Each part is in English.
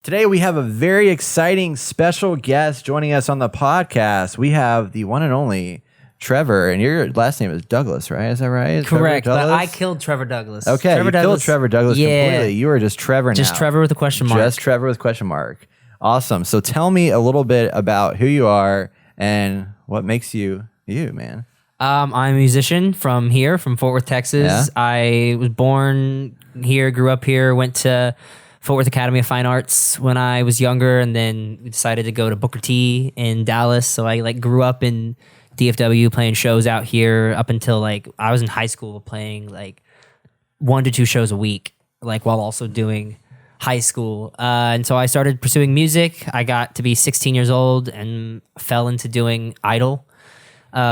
Today we have a very exciting special guest joining us on the podcast. We have the one and only Trevor, and your last name is Douglas, right? Is that right? Correct, but I killed Trevor Douglas. Okay, you killed Trevor Douglas completely. You are just Trevor now. Just Trevor with a question mark. Just Trevor with question mark. Awesome. So tell me a little bit about who you are and what makes you you, man. I'm a musician from Fort Worth, Texas. Yeah. I was born here, grew up here, went to Fort Worth Academy of Fine Arts when I was younger, and then we decided to go to Booker T in Dallas. So I grew up in DFW playing shows out here up until I was in high school playing 1 to 2 shows a week, while also doing high school. And so I started pursuing music. I got to be 16 years old and fell into doing Idol.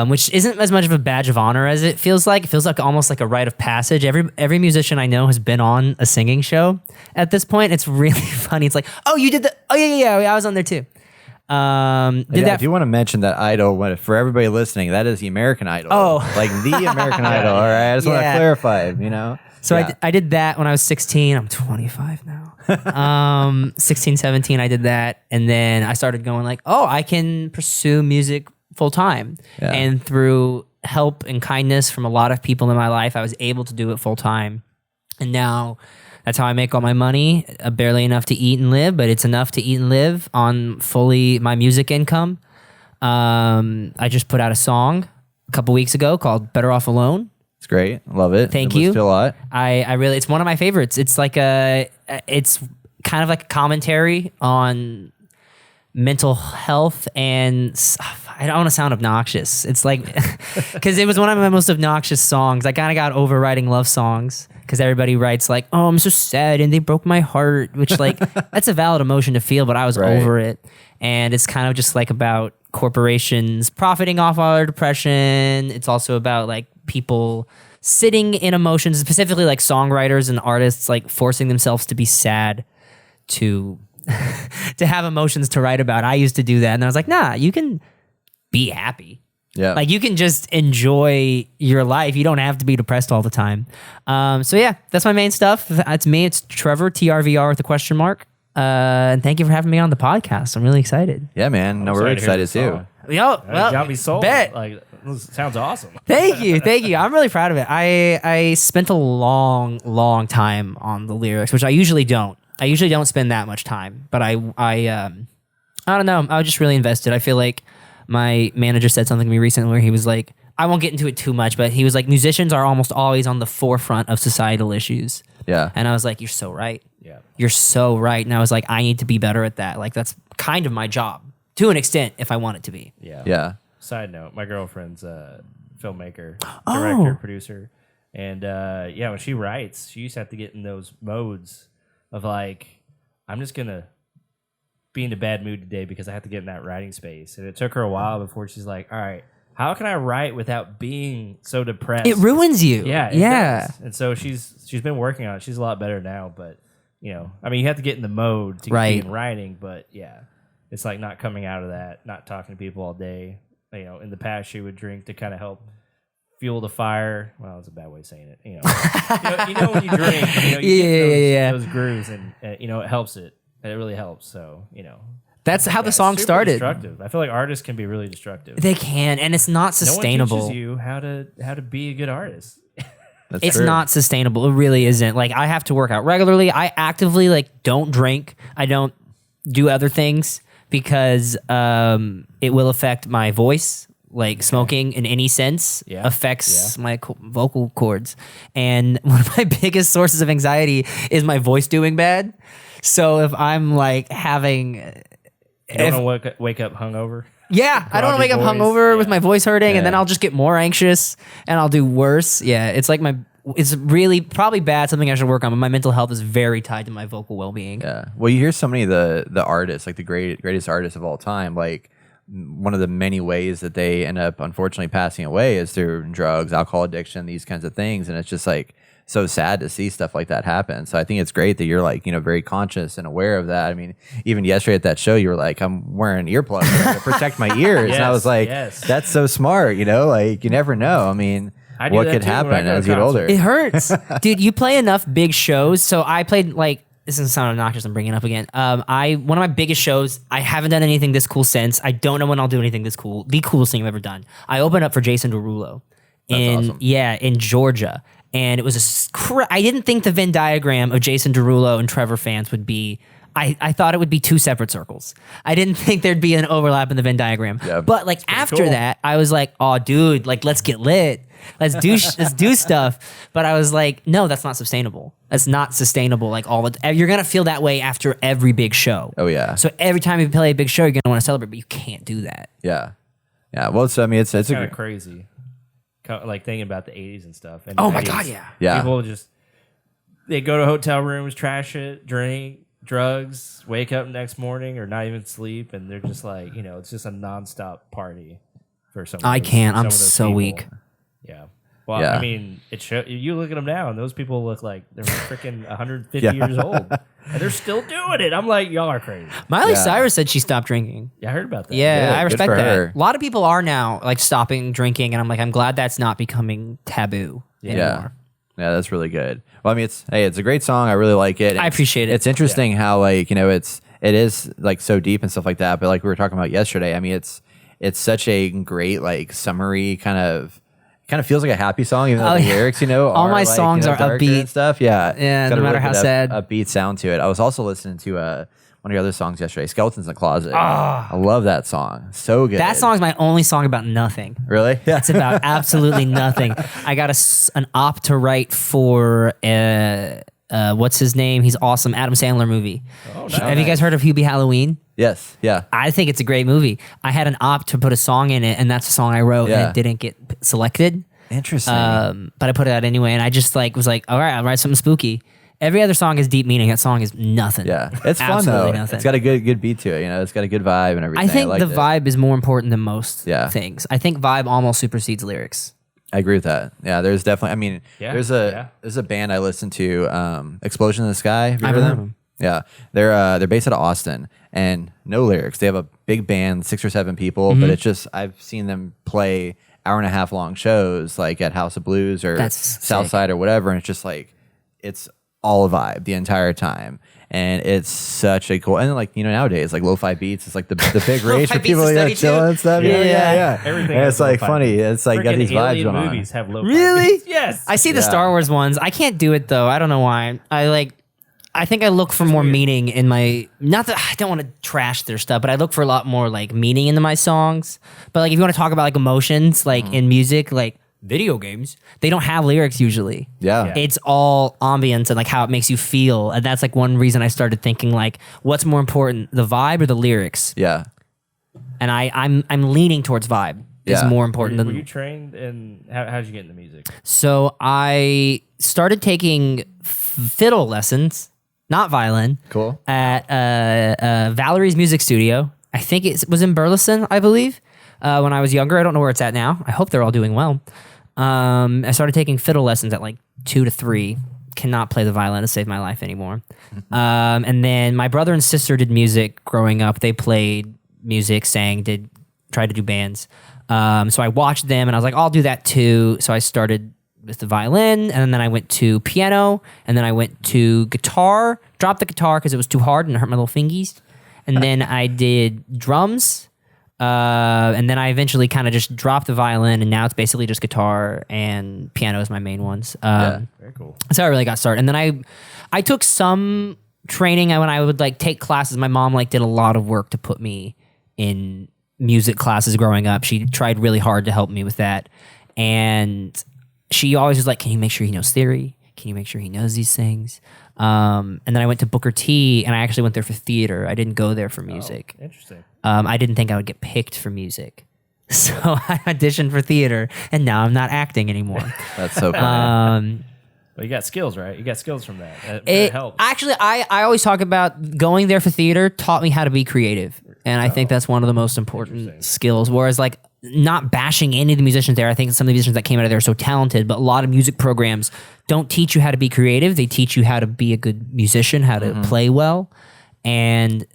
Which isn't as much of a badge of honor as it feels like. It feels like almost like a rite of passage. Every musician I know has been on a singing show at this point. It's really funny. It's like, oh, you did oh yeah, I was on there too. I do want to mention that Idol, for everybody listening, that is the American Idol. Oh. The American Idol, all right? I just want to clarify, So yeah. I did that when I was 16. I'm 25 now. 16, 17, I did that. And then I started going I can pursue music full time. Yeah. And through help and kindness from a lot of people in my life, I was able to do it full time. And now that's how I make all my money. Barely enough to eat and live, but it's enough to eat and live on fully my music income. I just put out a song a couple weeks ago called Better Off Alone. It's great. Love it. Thank you. A lot. I really, it's one of my favorites. It's it's kind of like a commentary on mental health, and I don't want to sound obnoxious. It's because it was one of my most obnoxious songs. I kind of got over writing love songs because everybody writes oh, I'm so sad and they broke my heart, which that's a valid emotion to feel, but I was over it. And it's kind of just about corporations profiting off our depression. It's also about people sitting in emotions, specifically songwriters and artists forcing themselves to be sad to have emotions to write about. I used to do that, and I was like, nah, you can be happy. Yeah. You can just enjoy your life. You don't have to be depressed all the time. So yeah, that's my main stuff. That's me. It's Trevor, TRVR with a question mark. And thank you for having me on the podcast. I'm really excited. Yeah, man. No, we're excited too. Well, got me sold. Bet. Sounds awesome. Thank you. I'm really proud of it. I spent a long time on the lyrics, which I usually don't. I usually don't spend that much time, but I don't know. I was just really invested. I feel like my manager said something to me recently where he was like, I won't get into it too much, but he was like, musicians are almost always on the forefront of societal issues. Yeah. And I was like, you're so right. Yeah. You're so right. And I was like, I need to be better at that. That's kind of my job to an extent if I want it to be. Yeah. Yeah. Side note, my girlfriend's a filmmaker, director, producer. And when she writes, she used to have to get in those modes of I'm just gonna be in a bad mood today because I have to get in that writing space. And it took her a while before she's like, all right, how can I write without being so depressed? It ruins you. Yeah. It does. And so she's been working on it. She's a lot better now, but you have to get in the mode to be in writing, but yeah, it's not coming out of that, not talking to people all day. In the past she would drink to kind of help fuel the fire. Well, that's a bad way of saying it. When you drink, you get those grooves, and it helps it. It really helps. So that's how the song started. Destructive. I feel like artists can be really destructive. They can, and it's not sustainable. No one teaches you how to be a good artist. It's true. Not sustainable. It really isn't. I have to work out regularly. I actively don't drink. I don't do other things because it will affect my voice. Smoking in any sense affects my vocal cords. And one of my biggest sources of anxiety is my voice doing bad. So if I'm having... You don't want to wake up hungover? Yeah, I don't want to wake up hungover with my voice hurting, and then I'll just get more anxious and I'll do worse. Yeah, it's it's really probably bad, something I should work on, but my mental health is very tied to my vocal well-being. Yeah. Well, you hear so many of the artists, the greatest artists of all time, one of the many ways that they end up unfortunately passing away is through drugs, alcohol addiction, these kinds of things. And it's just so sad to see stuff like that happen. So I think it's great that you're very conscious and aware of that. I mean, even yesterday at that show, you were like, I'm wearing earplugs to protect my ears. And I was like, that's so smart. You never know. I mean, what could happen as you get older? It hurts. Dude, you play enough big shows. So I played this doesn't sound obnoxious. I'm bringing it up again. One of my biggest shows. I haven't done anything this cool since. I don't know when I'll do anything this cool. The coolest thing I've ever done. I opened up for Jason Derulo in Georgia, and it was I didn't think the Venn diagram of Jason Derulo and Trevor fans would be. I thought it would be two separate circles. I didn't think there'd be an overlap in the Venn diagram. Yeah, but like after that, I was like, oh, dude, like let's get lit. Let's do stuff. But I was like, no, that's not sustainable. That's not sustainable. Like you're gonna feel that way after every big show. Oh yeah. So every time you play a big show, you're gonna want to celebrate, but you can't do that. Yeah. Yeah. Well, it's kind of crazy. Like thinking about the 80s and stuff. And oh my God, yeah. Yeah. People they go to hotel rooms, trash it, drink, drugs, wake up next morning or not even sleep, and they're just like, it's just a nonstop party for some. I can't. I'm so weak. Yeah. Well, I mean, you look at them now, and those people look like they're freaking 150 years old, and they're still doing it. I'm like, y'all are crazy. Miley Cyrus said she stopped drinking. Yeah, I heard about that. Yeah, I respect that. Her. A lot of people are now like stopping drinking, and I'm like, I'm glad that's not becoming taboo anymore. Yeah, that's really good. Well, I mean, it's a great song. I really like it. I appreciate it. It's interesting how like it is like so deep and stuff like that. But like we were talking about yesterday, I mean, it's such a great like summary kind of feels like a happy song, even though the lyrics, all my like, songs are upbeat and stuff. Yeah, yeah, no matter how sad. Upbeat sound to it. I was also listening to one of your other songs yesterday, "Skeletons in the Closet." I love that song. So good. That song is my only song about nothing. Really? Yeah. It's about absolutely nothing. I got an op to write for what's his name? He's awesome. Adam Sandler movie. Oh, nice. Have you guys heard of Hubie Halloween? Yes. Yeah. I think it's a great movie. I had an op to put a song in it, and that's the song I wrote, and it didn't get selected. Interesting. But I put it out anyway, and I just was like, all right, I'll write something spooky. Every other song has deep meaning. That song is nothing. Yeah, it's fun though. Nothing. It's got a good beat to it. It's got a good vibe and everything. I think the vibe is more important than most things. I think vibe almost supersedes lyrics. I agree with that. Yeah, there's definitely. I mean, there's a band I listen to, Explosion in the Sky. Have you heard of them? Yeah, they're based out of Austin, and no lyrics. They have a big band, 6 or 7 people, but it's just I've seen them play hour-and-a-half long shows, like at House of Blues or Southside or whatever, and it's just like it's all a vibe the entire time. And it's such a cool, and like nowadays, like lo-fi beats, it's like the big rage for people chilling and stuff. Yeah. Everything. And it's like funny. It's like got these vibes going on. Movies have lo-fi really? Beats. Yes. I see the Star Wars ones. I can't do it though. I don't know why. I think I look for more meaning in my. Not that I don't want to trash their stuff, but I look for a lot more like meaning into my songs. But like if you want to talk about like emotions, like in music, like video games, they don't have lyrics usually. Yeah. It's all ambience and like how it makes you feel. And that's like one reason I started thinking like, what's more important, the vibe or the lyrics? Yeah. And I'm leaning towards vibe. Is more important Were you trained in how did you get into music? So I started taking fiddle lessons, not violin. Cool. At Valerie's Music Studio. I think it was in Burleson, I believe. When I was younger, I don't know where it's at now. I hope they're all doing well. I started taking fiddle lessons at like 2 to 3. Cannot play the violin to save my life anymore. And then my brother and sister did music growing up. They played music, sang, tried to do bands. So I watched them and I was like, I'll do that too. So I started with the violin, and then I went to piano, and then I went to guitar, dropped the guitar because it was too hard and it hurt my little fingies. And then I did drums, and then I eventually kind of just dropped the violin, and now it's basically just guitar and piano is my main ones. Very cool. That's how I really got started. And then I took some training when I would like take classes. My mom like did a lot of work to put me in music classes growing up. She tried really hard to help me with that. And she always was like, can you make sure he knows theory? Can you make sure he knows these things? And then I went to Booker T, and I actually went there for theater. I didn't go there for music. Oh, interesting. I didn't think I would get picked for music. So I auditioned for theater, and now I'm not acting anymore. That's so funny. Well, you got skills, right? You got skills from that. It helps. Actually, I always talk about going there for theater taught me how to be creative. And I think that's one of the most important skills. Whereas like not bashing any of the musicians there. I think some of the musicians that came out of there are so talented, but a lot of music programs don't teach you how to be creative. They teach you how to be a good musician, how to play well. And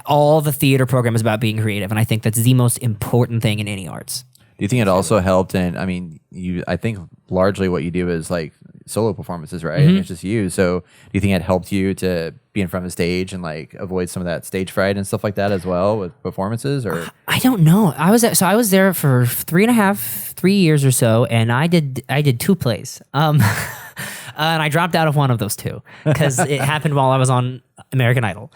all the theater program is about being creative. And I think that's the most important thing in any arts. Do you think it also helped? And I mean, I think largely what you do is like solo performances, right? I mean, it's just you. So do you think it helped you to be in front of the stage and like avoid some of that stage fright and stuff like that as well with performances? Or I don't know. I was there for 3 years or so, and I did 2 plays. And I dropped out of one of those 2 because it happened while I was on American Idol.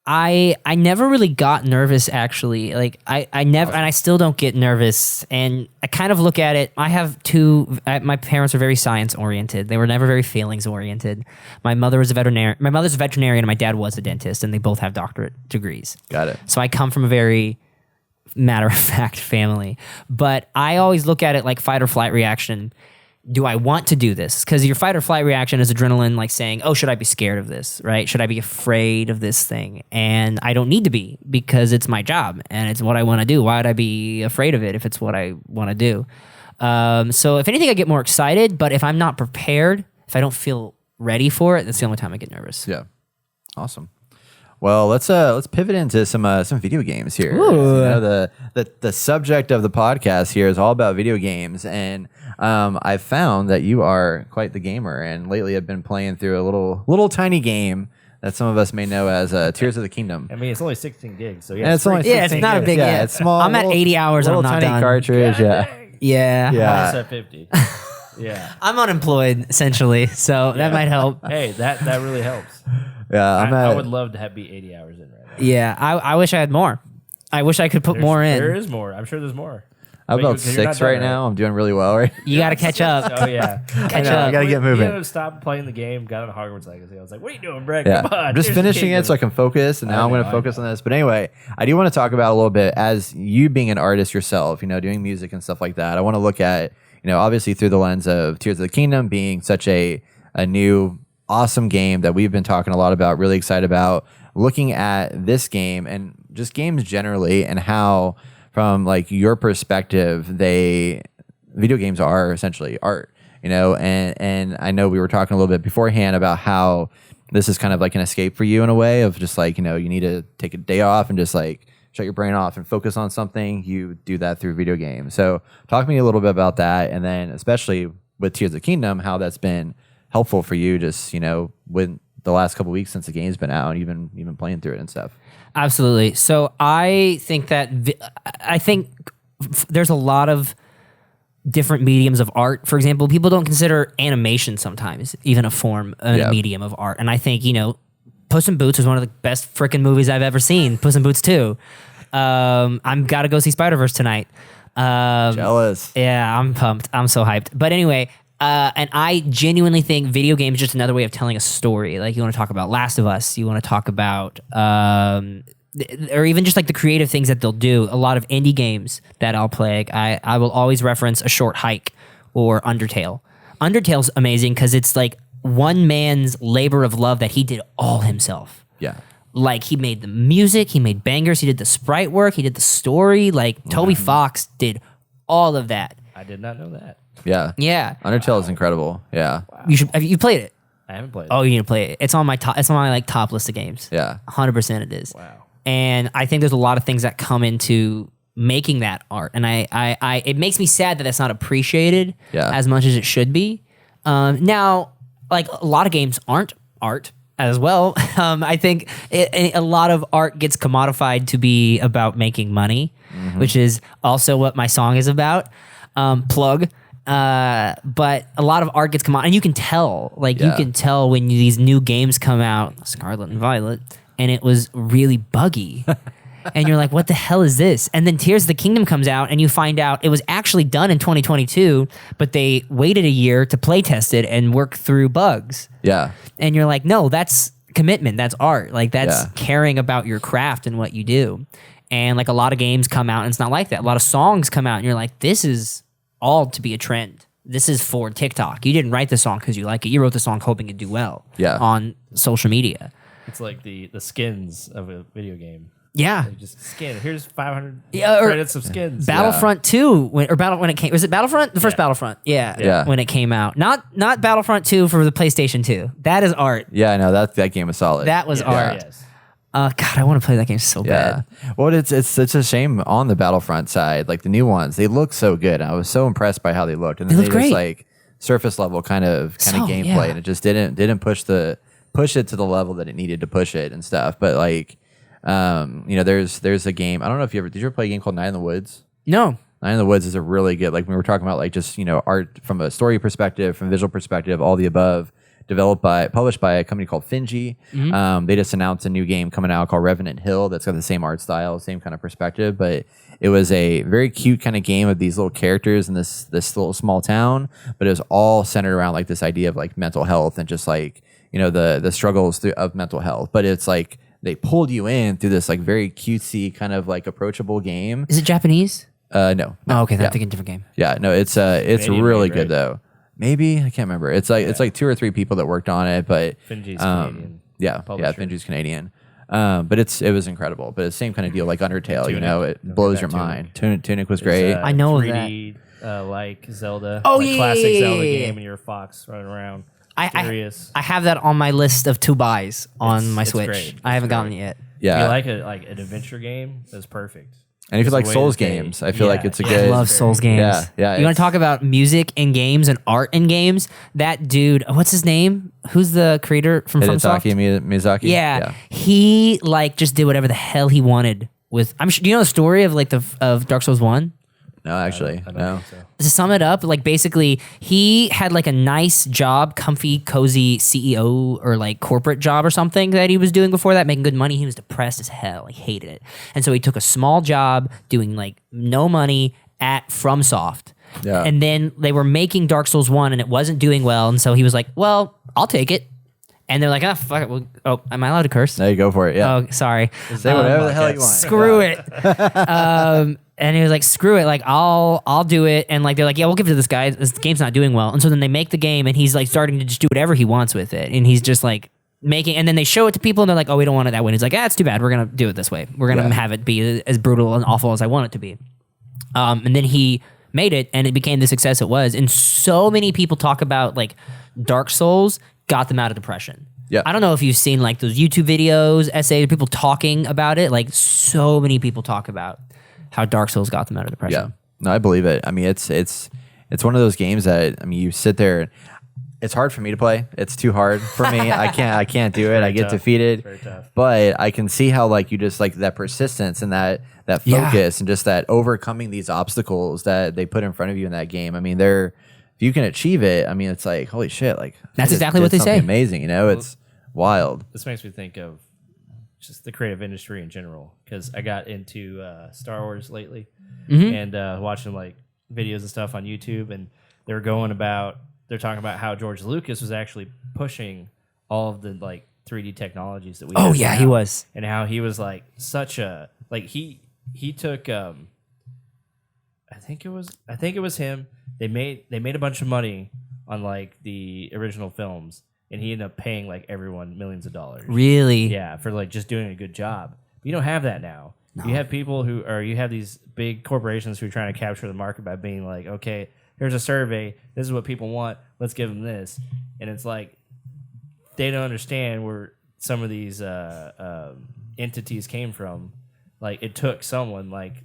I never really got nervous, actually. Like I never, and I still don't get nervous. And I kind of look at it. I have 2. My parents are very science oriented. They were never very feelings oriented. My mother was a veterinarian. My mother's a veterinarian, and my dad was a dentist, and they both have doctorate degrees. got it. So I come from a very matter of fact family. But I always look at it like fight or flight reaction. Do I want to do this? Because your fight or flight reaction is adrenaline, like saying, oh, should I be scared of this, right? Should I be afraid of this thing? And I don't need to be, because it's my job and it's what I want to do. Why would I be afraid of it if it's what I want to do? So if anything, I get more excited, but if I'm not prepared, if I don't feel ready for it, that's the only time I get nervous. Yeah. Awesome. Well, let's pivot into some video games here. Ooh. You know, the subject of the podcast here is all about video games, and I've found that you are quite the gamer. And lately, I've been playing through a little tiny game that some of us may know as Tears of the Kingdom. I mean, it's only 16 gigs, so And it's only it's 16 not a gigs. big. Yeah, it's small. I'm at 80 hours and I'm little not tiny done. cartridge. Yeah. Yeah. Yeah. It's at 50. Yeah. I'm unemployed essentially, so that might help. Hey, that really helps. Yeah, I would love to be 80 hours in right now. Yeah, I wish I had more. I wish I could put more in. There is more. I'm sure there's more. I'm But about you're not 6 done, right now. I'm doing really well, right? You got to catch up. Oh yeah, Catch I up. gotta get moving. You stopped playing the game, got on Hogwarts Legacy. I was like, "What are you doing, Brett? Yeah, Come on, I'm just Tears of the finishing it so I Kingdom." can focus, and now I'm going to focus on this. But anyway, I do want to talk about a little bit as you being an artist yourself, you know, doing music and stuff like that. I want to look at, you know, obviously through the lens of Tears of the Kingdom being such a new awesome game that we've been talking a lot about, really excited about, looking at this game and just games generally, and how from like your perspective, video games are essentially art, you know, and I know we were talking a little bit beforehand about how this is kind of like an escape for you in a way of just like, you know, you need to take a day off and just like shut your brain off and focus on something. You do that through video games. So talk to me a little bit about that. And then especially with Tears of the Kingdom, how that's been helpful for you just, you know, with the last couple of weeks since the game's been out and you've been playing through it and stuff. Absolutely. So I think that there's a lot of different mediums of art. For example, people don't consider animation sometimes even a form, a medium of art. And I think, you know, Puss in Boots was one of the best freaking movies I've ever seen. Puss in Boots 2. I'm got to go see Spider-Verse tonight. Jealous. Yeah, I'm pumped. I'm so hyped. But anyway, and I genuinely think video games is just another way of telling a story. Like you want to talk about Last of Us, you want to talk about, or even just like the creative things that they'll do. A lot of indie games that I'll play. I will always reference A Short Hike or Undertale. Undertale's amazing because it's like one man's labor of love that he did all himself. Yeah. Like he made the music, he made bangers, he did the sprite work, he did the story. Like Toby Fox did all of that. I did not know that. Yeah. Yeah. Undertale is incredible. Yeah. You should have you played it? I haven't played. Oh, you need to play it. It's on my like top list of games. Yeah. 100% it is. Wow. And I think there's a lot of things that come into making that art. And I it makes me sad that that's not appreciated as much as it should be. Now, like a lot of games aren't art as well. I think a lot of art gets commodified to be about making money, which is also what my song is about. Plug. But a lot of art gets and you can tell, you can tell when these new games come out, Scarlet and Violet, and it was really buggy. And you're like, what the hell is this? And then Tears of the Kingdom comes out and you find out it was actually done in 2022, but they waited a year to play test it and work through bugs. Yeah. And you're like, no, that's commitment. That's art. Like that's caring about your craft and what you do. And like a lot of games come out and it's not like that. A lot of songs come out and you're like, this is all to be a trend. This is for TikTok. You didn't write the song because you like it. You wrote the song hoping it'd do well on social media. It's like the skins of a video game. Yeah. They just skin. Here's 500 or credits of skins. Battlefront 2 when it came. Was it Battlefront? The first Battlefront. Yeah. When it came out. Not Battlefront 2 for the PlayStation 2. That is art. Yeah, I know that game was solid. That was art. Yes. God, I want to play that game so bad. Well, it's a shame on the Battlefront side. Like the new ones, they look so good. I was so impressed by how they looked, and then They look just great. like surface level kind of gameplay, yeah. and it just didn't push it to the level that it needed to push it and stuff. But like, there's a game. I don't know if did you ever play a game called Night in the Woods? No. Night in the Woods is a really good, like we were talking about, like just art from a story perspective, from a visual perspective, all the above. Published by a company called Finji. They just announced a new game coming out called Revenant Hill that's got the same art style, same kind of perspective, but it was a very cute kind of game of these little characters in this little small town, but it was all centered around like this idea of like mental health and just like, the struggles of mental health. But it's like they pulled you in through this like very cutesy kind of like approachable game. Is it Japanese? No. Oh, okay. Yeah. I'm thinking different game. Yeah, no, it's Canadian really made, good right? though. Maybe I can't remember. It's like 2 or 3 people that worked on it, but Finji's Canadian. yeah, publisher. Finji's Canadian. But it was incredible. But it's the same kind of deal like Undertale. Tunic. It blows your Tunic. mind. Tunic was great. It's, I know 3D, like Zelda. Oh, like yeah, classic yeah, yeah, Zelda yeah. game, and you're a fox running around. I Furious. have that on my list of to buys on my It's Switch. great. I haven't It's gotten great. it yet. Yeah, If you like an adventure game, that's perfect. and if you It's like a way Souls to say- games, I feel like it's a yeah, good. I love it's Souls very- games. Yeah, You want it's- to talk about music in games and art in games? That dude, what's his name? Who's the creator from FromSoft? Miyazaki. Yeah, he like just did whatever the hell he wanted with. I'm sure. Do you know the story of like of Dark Souls 1? No, actually, I don't no. think so. To sum it up, like basically he had like a nice job, comfy, cozy CEO or like corporate job or something that he was doing before that, making good money. He was depressed as hell. He hated it. And so he took a small job doing like no money at FromSoft. Yeah. And then they were making Dark Souls 1 and it wasn't doing well. And so he was like, well, I'll take it. And they're like, oh, fuck it. Well, oh, am I allowed to curse? Now you go for it. Yeah, Oh, sorry. say whatever the hell you want. Screw it. And he was like, screw it, like I'll do it. And like they're like, yeah, we'll give it to this guy. This game's not doing well. And so then they make the game and he's like starting to just do whatever he wants with it. And he's just like making, and then they show it to people and they're like, oh, we don't want it that way. And he's like, it's too bad. We're gonna do it this way. We're gonna Yeah. have it be as brutal and awful as I want it to be. And then he made it and it became the success it was. And so many people talk about like Dark Souls got them out of depression. Yeah. I don't know if you've seen like those YouTube videos, essays, people talking about it. Like so many people talk about how Dark Souls got them out of depression. Yeah, no, I believe it. I mean, it's one of those games that you sit there. It's hard for me to play. It's too hard for me. I can't do it. I get tough. defeated. Very tough. But I can see how like you just like that persistence and that Yeah. focus and just that overcoming these obstacles that they put in front of you in that game. I mean, if you can achieve it, I mean, it's like holy shit. Like That's I just exactly did what they something say. Amazing, it's wild. This makes me think of just the creative industry in general because I got into Star Wars lately and watching like videos and stuff on YouTube, and they're talking about how George Lucas was actually pushing all of the like 3D technologies that we Oh have yeah, now, he was. and how he was like such a like he took I think it was him. They made a bunch of money on like the original films, and he ended up paying like everyone millions of dollars. Really? Yeah, for like just doing a good job. But you don't have that now. You have people you have these big corporations who are trying to capture the market by being like, okay, here's a survey. This is what people want. Let's give them this. And it's like they don't understand where some of these entities came from. Like it took someone like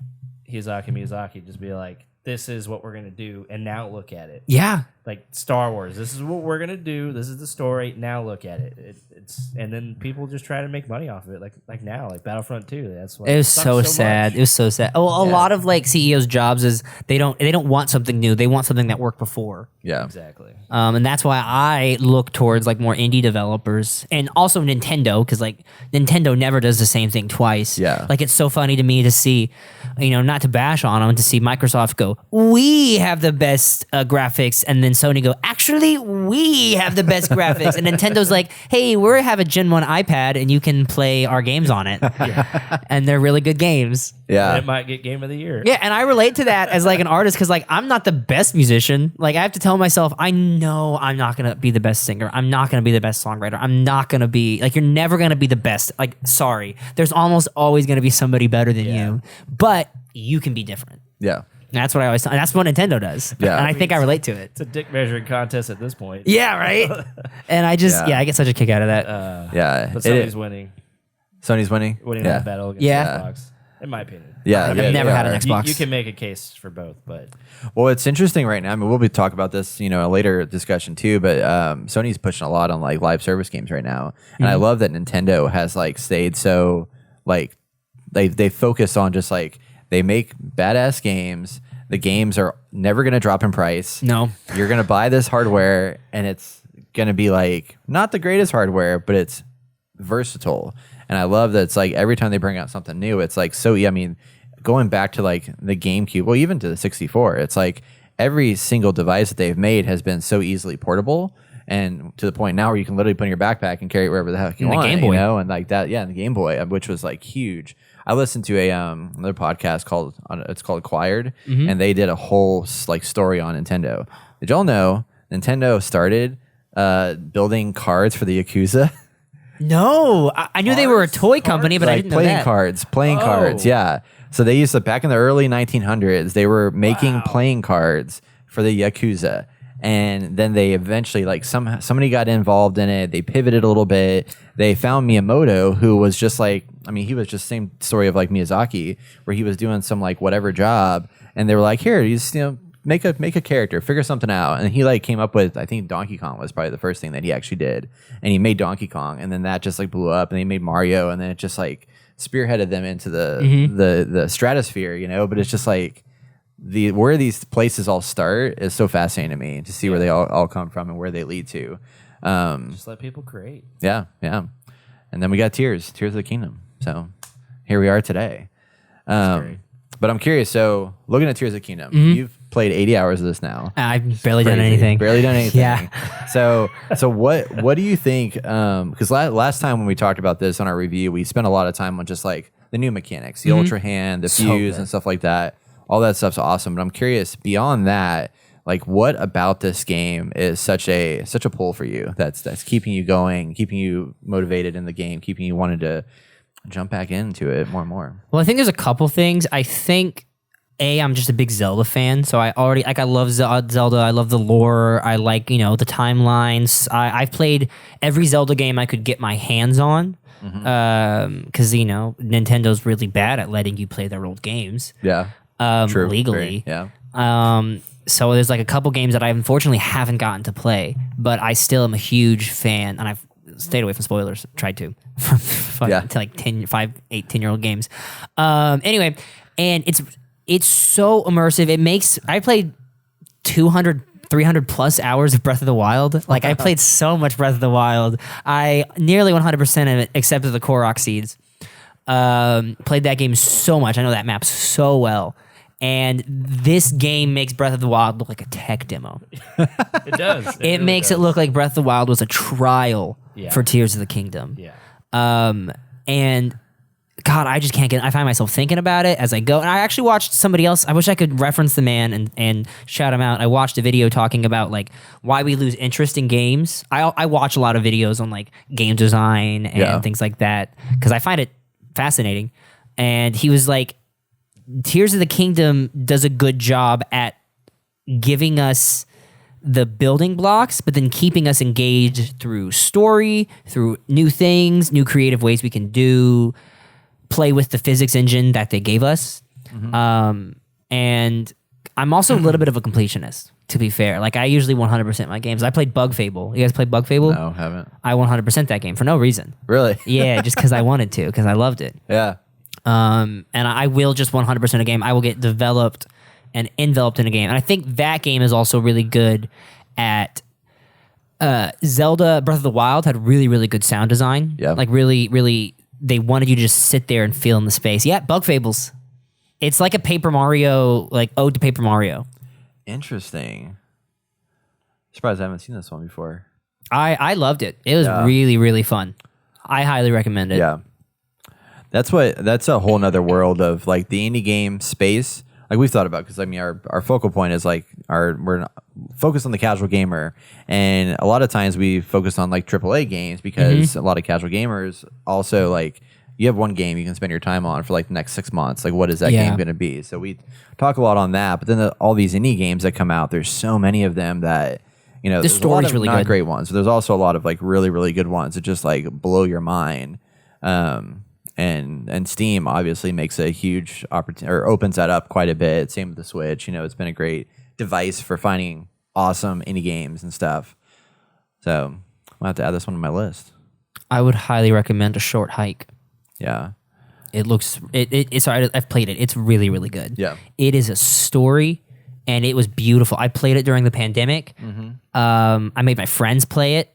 Miyazaki just be like, this is what we're gonna do, and now look at it. Yeah. Like Star Wars, this is what we're gonna do. This is the story. Now look at it. And then people just try to make money off of it. Like now, like Battlefront 2. That's why It was sucks so sad. much. It was so sad. Oh, a lot of like CEOs' jobs is they don't want something new. They want something that worked before. Yeah, Exactly. And that's why I look towards like more indie developers and also Nintendo, because like Nintendo never does the same thing twice. Yeah. Like it's so funny to me to see, not to bash on them, to see Microsoft go, we have the best graphics, and then Sony go, actually, we have the best graphics, and Nintendo's like, hey, we have a Gen 1 iPad and you can play our games on it, and they're really good games. yeah. And it might get Game of the Year. Yeah, and I relate to that as like an artist because like I'm not the best musician. Like I have to tell myself, I know I'm not gonna be the best singer. I'm not gonna be the best songwriter. I'm not gonna be like you're never gonna be the best. Like sorry, there's almost always gonna be somebody better than you, but you can be different. Yeah. That's what I always. That's what Nintendo does. Yeah. and I think I relate to it. It's a dick measuring contest at this point. Yeah, right. And I just Yeah. I get such a kick out of that. Yeah. But It- Sony's winning. Sony's winning. Winning Yeah. that battle against Yeah. Xbox. in my opinion. Yeah, I've yeah, never they had are. an Xbox. You can make a case for both, but Well, it's interesting right now. I mean, we'll be talking about this, in a later discussion too. But Sony's pushing a lot on like live service games right now, and I love that Nintendo has like stayed so like they focus on just like they make badass games. The games are never going to drop in price. No. You're going to buy this hardware, and it's going to be like not the greatest hardware, but it's versatile. And I love that it's like every time they bring out something new, it's like I mean, going back to like the GameCube, well, even to the 64, it's like every single device that they've made has been so easily portable, and to the point now where you can literally put in your backpack and carry it wherever the heck you want. The Game Boy. And like that, yeah, and the Game Boy, which was like huge. I listened to another podcast called Acquired, and they did a whole like story on Nintendo. Did y'all know Nintendo started building cards for the Yakuza? No, I knew they were a toy company, but I didn't know that. Playing cards, yeah. So they used to, back in the early 1900s, they were making playing cards for the Yakuza. And then they eventually, like, somebody got involved in it. They pivoted a little bit. They found Miyamoto, who was just like, I mean, he was just same story of like Miyazaki, where he was doing some like whatever job. And they were like, here, you just, make a character, figure something out. And he like came up with, I think Donkey Kong was probably the first thing that he actually did. And he made Donkey Kong, and then that just like blew up, and he made Mario, and then it just like spearheaded them into the stratosphere, but it's just like where these places all start is so fascinating to me to see where they all come from and where they lead to. just let people create. Yeah. And then we got Tears of the Kingdom. So here we are today. Great. But I'm curious. So looking at Tears of the Kingdom, you've played 80 hours of this now. I've barely done Crazy. anything. Barely done anything. Yeah. So what do you think? Because last time when we talked about this on our review, we spent a lot of time on just like the new mechanics, the Ultra Hand, the fuse, and stuff like that. All that stuff's awesome. But I'm curious, beyond that, like what about this game is such a pull for you? That's keeping you going, keeping you motivated in the game, keeping you wanting to jump back into it more and more. Well, I think there's a couple things. I think I'm just a big Zelda fan, so I love Zelda. I love the lore. I like the timelines. I've played every Zelda game I could get my hands on, because Nintendo's really bad at letting you play their old games. Yeah, true. Legally. Yeah. So there's like a couple games that I unfortunately haven't gotten to play, but I still am a huge fan, and I've stayed away from spoilers. Tried to, to like 10-year-old games. Anyway, and it's so immersive. I played 200, 300 plus hours of Breath of the Wild. Like I played so much Breath of the Wild. I nearly 100% of it, except for the Korok seeds. Played that game so much. I know that map so well. And this game makes Breath of the Wild look like a tech demo. It does. It really makes does. it look like Breath of the Wild was a trial for Tears of the Kingdom. Yeah. And God, I just can't I find myself thinking about it as I go. And I actually watched somebody else. I wish I could reference the man and shout him out. I watched a video talking about like why we lose interest in games. I watch a lot of videos on like game design and things like that because I find it fascinating. And he was like, Tears of the Kingdom does a good job at giving us the building blocks, but then keeping us engaged through story, through new things, new creative ways we can do, play with the physics engine that they gave us. And I'm also a little bit of a completionist, to be fair. Like I usually 100% my games. I played Bug Fable. You guys played Bug Fable? No, haven't. I 100% that game for no reason. Really? Yeah, just because I wanted to, because I loved it. Yeah. And I will just 100% a game. I will get developed and enveloped in a game. And I think that game is also really good at Zelda Breath of the Wild had really, really good sound design. Yeah. Like really, really, they wanted you to just sit there and feel in the space. Yeah, Bug Fables. It's like a Paper Mario, like ode to Paper Mario. Interesting. Surprised I haven't seen this one before. I loved it. It was really, really fun. I highly recommend it. Yeah. That's a whole nother world of like the indie game space. Like we've thought about, because I mean our focal point is like we're focused on the casual gamer, and a lot of times we focus on like AAA games because a lot of casual gamers also like you have one game you can spend your time on for like the next 6 months. Like what is that game going to be? So we talk a lot on that, but then all these indie games that come out, there's so many of them that the story's really not good. Great ones. So there's also a lot of like really really good ones that just like blow your mind. And and Steam obviously makes a huge opportunity or opens that up quite a bit. Same with the Switch. You know, it's been a great device for finding awesome indie games and stuff. So I'll have to add this one to my list. I would highly recommend A Short Hike. Yeah. It looks it's sorry, I've played it. It's really, really good. Yeah. It is a story and it was beautiful. I played it during the pandemic. I made my friends play it.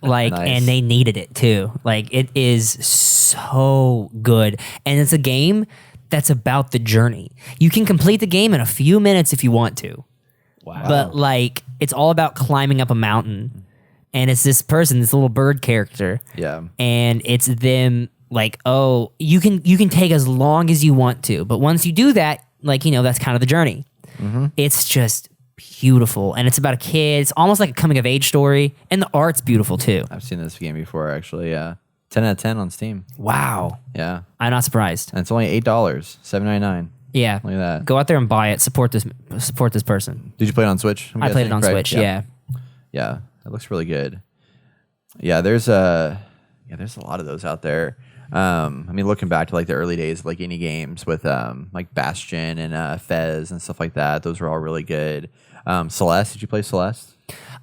Like Nice. and they needed it too. Like it is so good. And it's a game that's about the journey. You can complete the game in a few minutes if you want to. Wow. But like it's all about climbing up a mountain. And it's this person, this little bird character. Yeah. And it's them like, oh, you can take as long as you want to, but once you do that, like, you know, that's kind of the journey. It's just beautiful, and it's about a kid. It's almost like a coming of age story, and the art's beautiful too. I've seen this game before, actually. Yeah. 10 out of 10 on Steam. Wow, Yeah. I'm not surprised. And it's only $8, $7.99. Yeah, Look at that. go out there and buy it. Support this person. Did you play it on Switch? I'm I played it guessing, on right? Switch. Yeah. Yeah, it looks really good. Yeah, there's a lot of those out there. I mean, looking back to like the early days of like indie games with like Bastion and Fez and stuff like that, those were all really good. Celeste, did you play Celeste?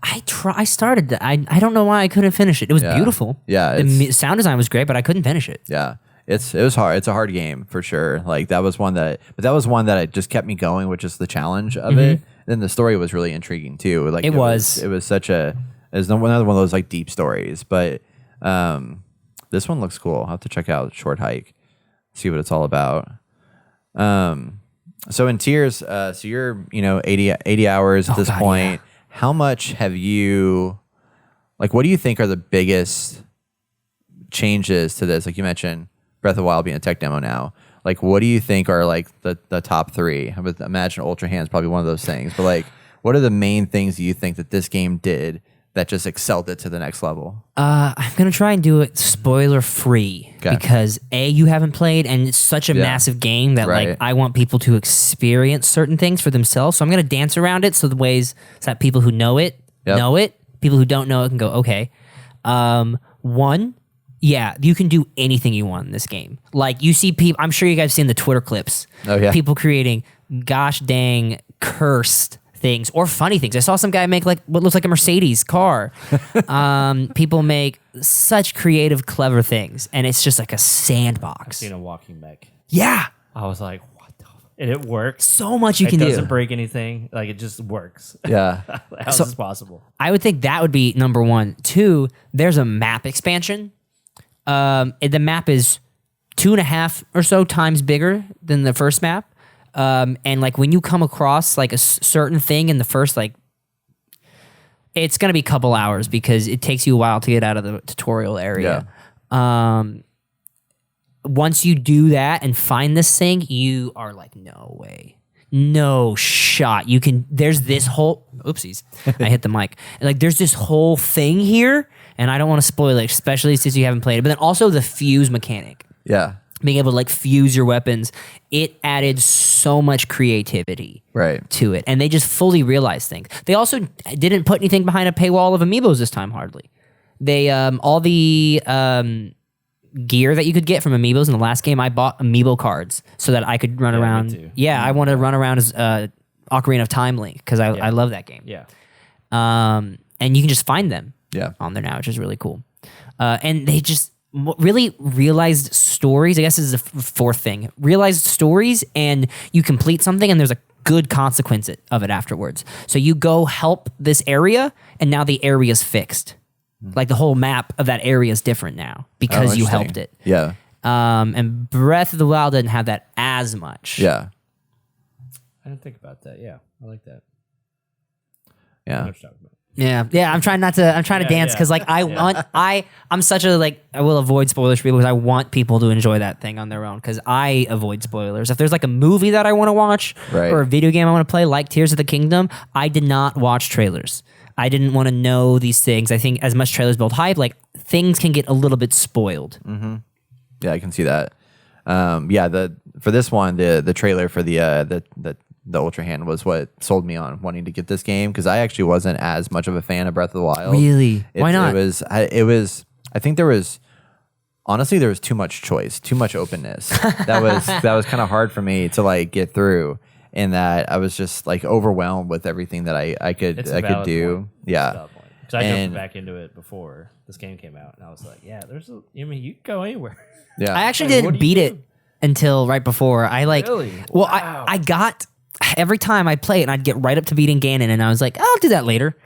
I started that. I don't know why I couldn't finish it. It was beautiful. Yeah, the sound design was great, but I couldn't finish it. Yeah, it was hard. It's a hard game for sure. Like that was one that it just kept me going, which is the challenge of it. And then the story was really intriguing too. Like it was another one of those like deep stories, but this one looks cool. I'll have to check out Short Hike, see what it's all about. So in tiers, so you're 80 hours at this point. Yeah. How much have you, like, what do you think are the biggest changes to this? Like you mentioned Breath of the Wild being a tech demo now. Like, what do you think are like the top three? I would imagine Ultra Hand's probably one of those things, but like, what are the main things you think that this game did that just excelled it to the next level? I'm gonna try and do it spoiler free because you haven't played, and it's such a massive game that like I want people to experience certain things for themselves. So I'm gonna dance around it so that people who know it know it. People who don't know it can go okay. One, yeah, you can do anything you want in this game. Like you see people, I'm sure you guys have seen the Twitter clips. Oh yeah, people creating gosh dang cursed things or funny things. I saw some guy make like what looks like a Mercedes car. People make such creative, clever things, and it's just like a sandbox. I've seen a walking mech. Yeah, I was like, what the? And it works. So much you can do. It doesn't break anything. Like it just works. Yeah. How is this possible? I would think that would be number one. Two, there's a map expansion. The map is 2.5 or so times bigger than the first map. And like when you come across like a certain thing in the first, like it's going to be a couple hours because it takes you a while to get out of the tutorial area. Once you do that and find this thing, you are like, no way, no shot. There's this whole, oopsies, I hit the mic. Like there's this whole thing here and I don't want to spoil it, especially since you haven't played it, but then also the fuse mechanic. Yeah. Being able to like fuse your weapons, it added so much creativity to it. And they just fully realized things. They also didn't put anything behind a paywall of amiibos this time, hardly. They, all the gear that you could get from amiibos in the last game, I bought amiibo cards so that I could run around. Me too. Yeah, I want to run around as Ocarina of Time Link because I love that game. Yeah. And you can just find them on there now, which is really cool. And they just really realized stories. I guess this is the fourth thing. Realized stories, and you complete something, and there's a good consequence of it afterwards. So you go help this area, and now the area's fixed. Like the whole map of that area is different now because you helped it. Yeah. And Breath of the Wild didn't have that as much. Yeah. I didn't think about that. Yeah, I like that. Yeah. I know what you're talking about. Yeah. I'm trying to dance because like I'm such a like I will avoid spoilers for people because I want people to enjoy that thing on their own because I avoid spoilers. If there's like a movie that I want to watch or a video game I want to play like Tears of the Kingdom, I did not watch trailers. I didn't want to know these things. I think as much trailers build hype, like things can get a little bit spoiled. Mm-hmm. Yeah, I can see that. For this one, the trailer for the Ultra Hand was what sold me on wanting to get this game because I actually wasn't as much of a fan of Breath of the Wild. Really? Why not? I think there was honestly, there was too much choice, too much openness. that was kind of hard for me to like get through. In that I was just like overwhelmed with everything that I could do. Point. Yeah. Because I jumped back into it before this game came out, and I was like, yeah, you can go anywhere. Yeah. I actually didn't beat it until right before. I like, really? Well, Wow. I got every time I play it, and I'd get right up to beating Ganon, and I was like, I'll do that later,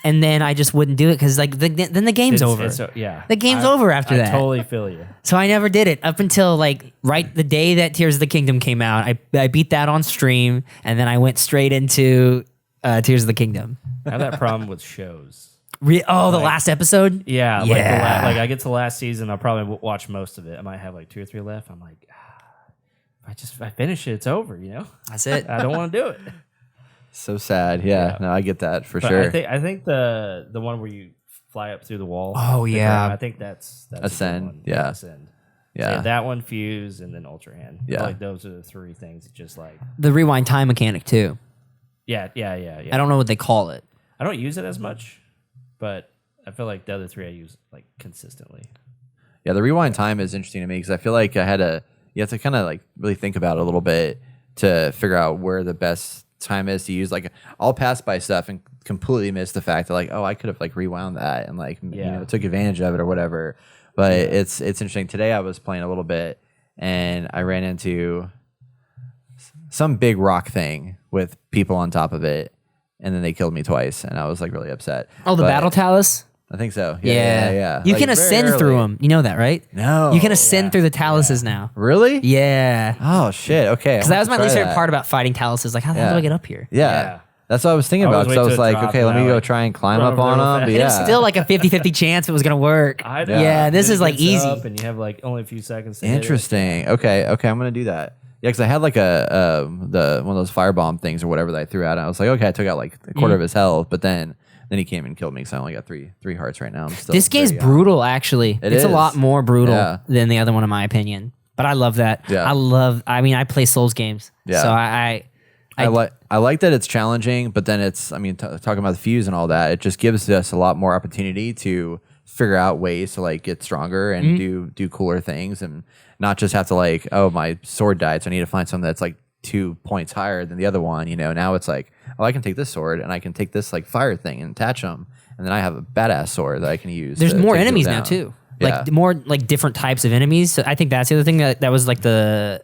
and then I just wouldn't do it because like then the game's over. The game's over after that. I totally feel you. So I never did it up until like right the day that Tears of the Kingdom came out. I beat that on stream, and then I went straight into Tears of the Kingdom. I have that problem with shows. The last episode? Yeah. Yeah. Like I get to the last season, I'll probably watch most of it. I might have like 2 or 3 left. I'm like, if I finish it, it's over, you know? That's it. I don't want to do it. So sad. Yeah. No, I get that for But sure. I think the one where you fly up through the wall. Oh, the yeah. ground, I think that's a good Ascend, one. yeah. Ascend. Yeah. So that one, Fuse, and then Ultra Hand. I Yeah. feel like those are the 3 things that just like The rewind time mechanic too. yeah. I don't know what they call it. I don't use it as much, but I feel like the other 3 I use like consistently. Yeah, the rewind time is interesting to me because I feel like you have to kind of like really think about it a little bit to figure out where the best time is to use. Like I'll pass by stuff and completely miss the fact that like, oh, I could have like rewound that and like took advantage of it or whatever. But it's interesting. Today I was playing a little bit and I ran into some big rock thing with people on top of it, and then they killed me twice, and I was like really upset. Oh, the Battle Talus? I think so. Yeah. You Like, can ascend very through early. them. You know that, right? No. You can ascend through the Taluses now. Really? Yeah. Oh shit. Okay. Because that was my least favorite part about fighting Taluses. Like, how the hell do I get up here? Yeah. That's what I was thinking I about. always So I wait was till it like, drops okay, let and me I, go like, try and climb run up over on real them. fast. But And yeah. It's still like a 50-50 chance it was going to work. I know. Yeah, this Then is it like gets easy. up and you have like only a few seconds to hit it. Interesting. Okay. I'm gonna do that. Yeah, because I had like one of those firebomb things or whatever that I threw out, and I was like, okay, I took out like a quarter of his health, but then he came and killed me, so I only got three hearts right now. I'm still This game's very young. brutal, actually. It's a is. lot more brutal Yeah. than the other one, in my opinion. But I love that. Yeah. I play Souls games. Yeah. So I like that it's challenging, but then talking about the fuse and all that, it just gives us a lot more opportunity to figure out ways to like get stronger and do cooler things, and not just have to like, oh, my sword died, so I need to find something that's like 2 points higher than the other one. You know, now it's like, oh, I can take this sword and I can take this like fire thing and attach them, and then I have a badass sword that I can use. there's to more take enemies people now, down. too. Yeah. Like more like different types of enemies. So I think that's the other thing that was like the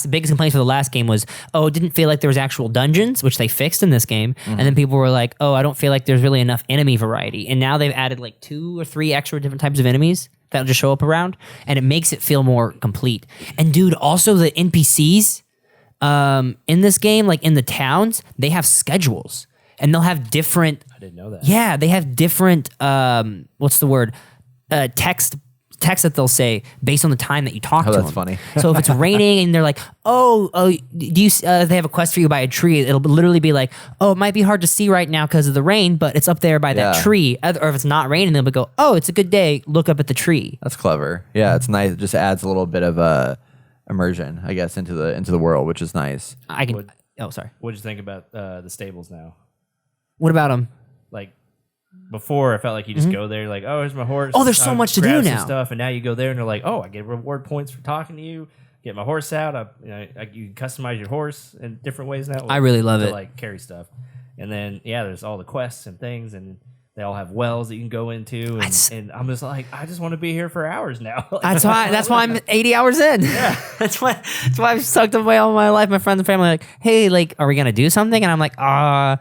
biggest complaint for the last game was, oh, it didn't feel like there was actual dungeons, which they fixed in this game. And then people were like, oh, I don't feel like there's really enough enemy variety. And now they've added like 2 or 3 extra different types of enemies that'll just show up around, and it makes it feel more complete. And dude, also the NPCs in this game, like in the towns, they have schedules, and they'll have different. I didn't know that. Yeah, they have different. What's the word? Text that they'll say based on the time that you talk to them. That's funny. So if it's raining and they're like, oh, do you? They have a quest for you by a tree. It'll literally be like, oh, it might be hard to see right now because of the rain, but it's up there by that Yeah. tree. Or if it's not raining, they'll go, oh, it's a good day. Look up at the tree. That's clever. Yeah, it's nice. It just adds a little bit of immersion, I guess, into the world, which is nice. I can. Oh, sorry. What'd you think about the stables now? What about them? Like before, I felt like you just go there, like, oh, here's my horse. Oh, there's so I much to grab do some now. Stuff, and now you go there, and they're like, oh, I get reward points for talking to you. Get my horse out. You can customize your horse in different ways now. I really love to, it. like carry stuff, and then there's all the quests and things, and they all have wells that you can go into, and I'm just like, I just want to be here for hours now. That's why I'm 80 hours in. Yeah. that's why I've sucked away all my life. My friends and family are like, hey, like, are we gonna do something? And I'm like, I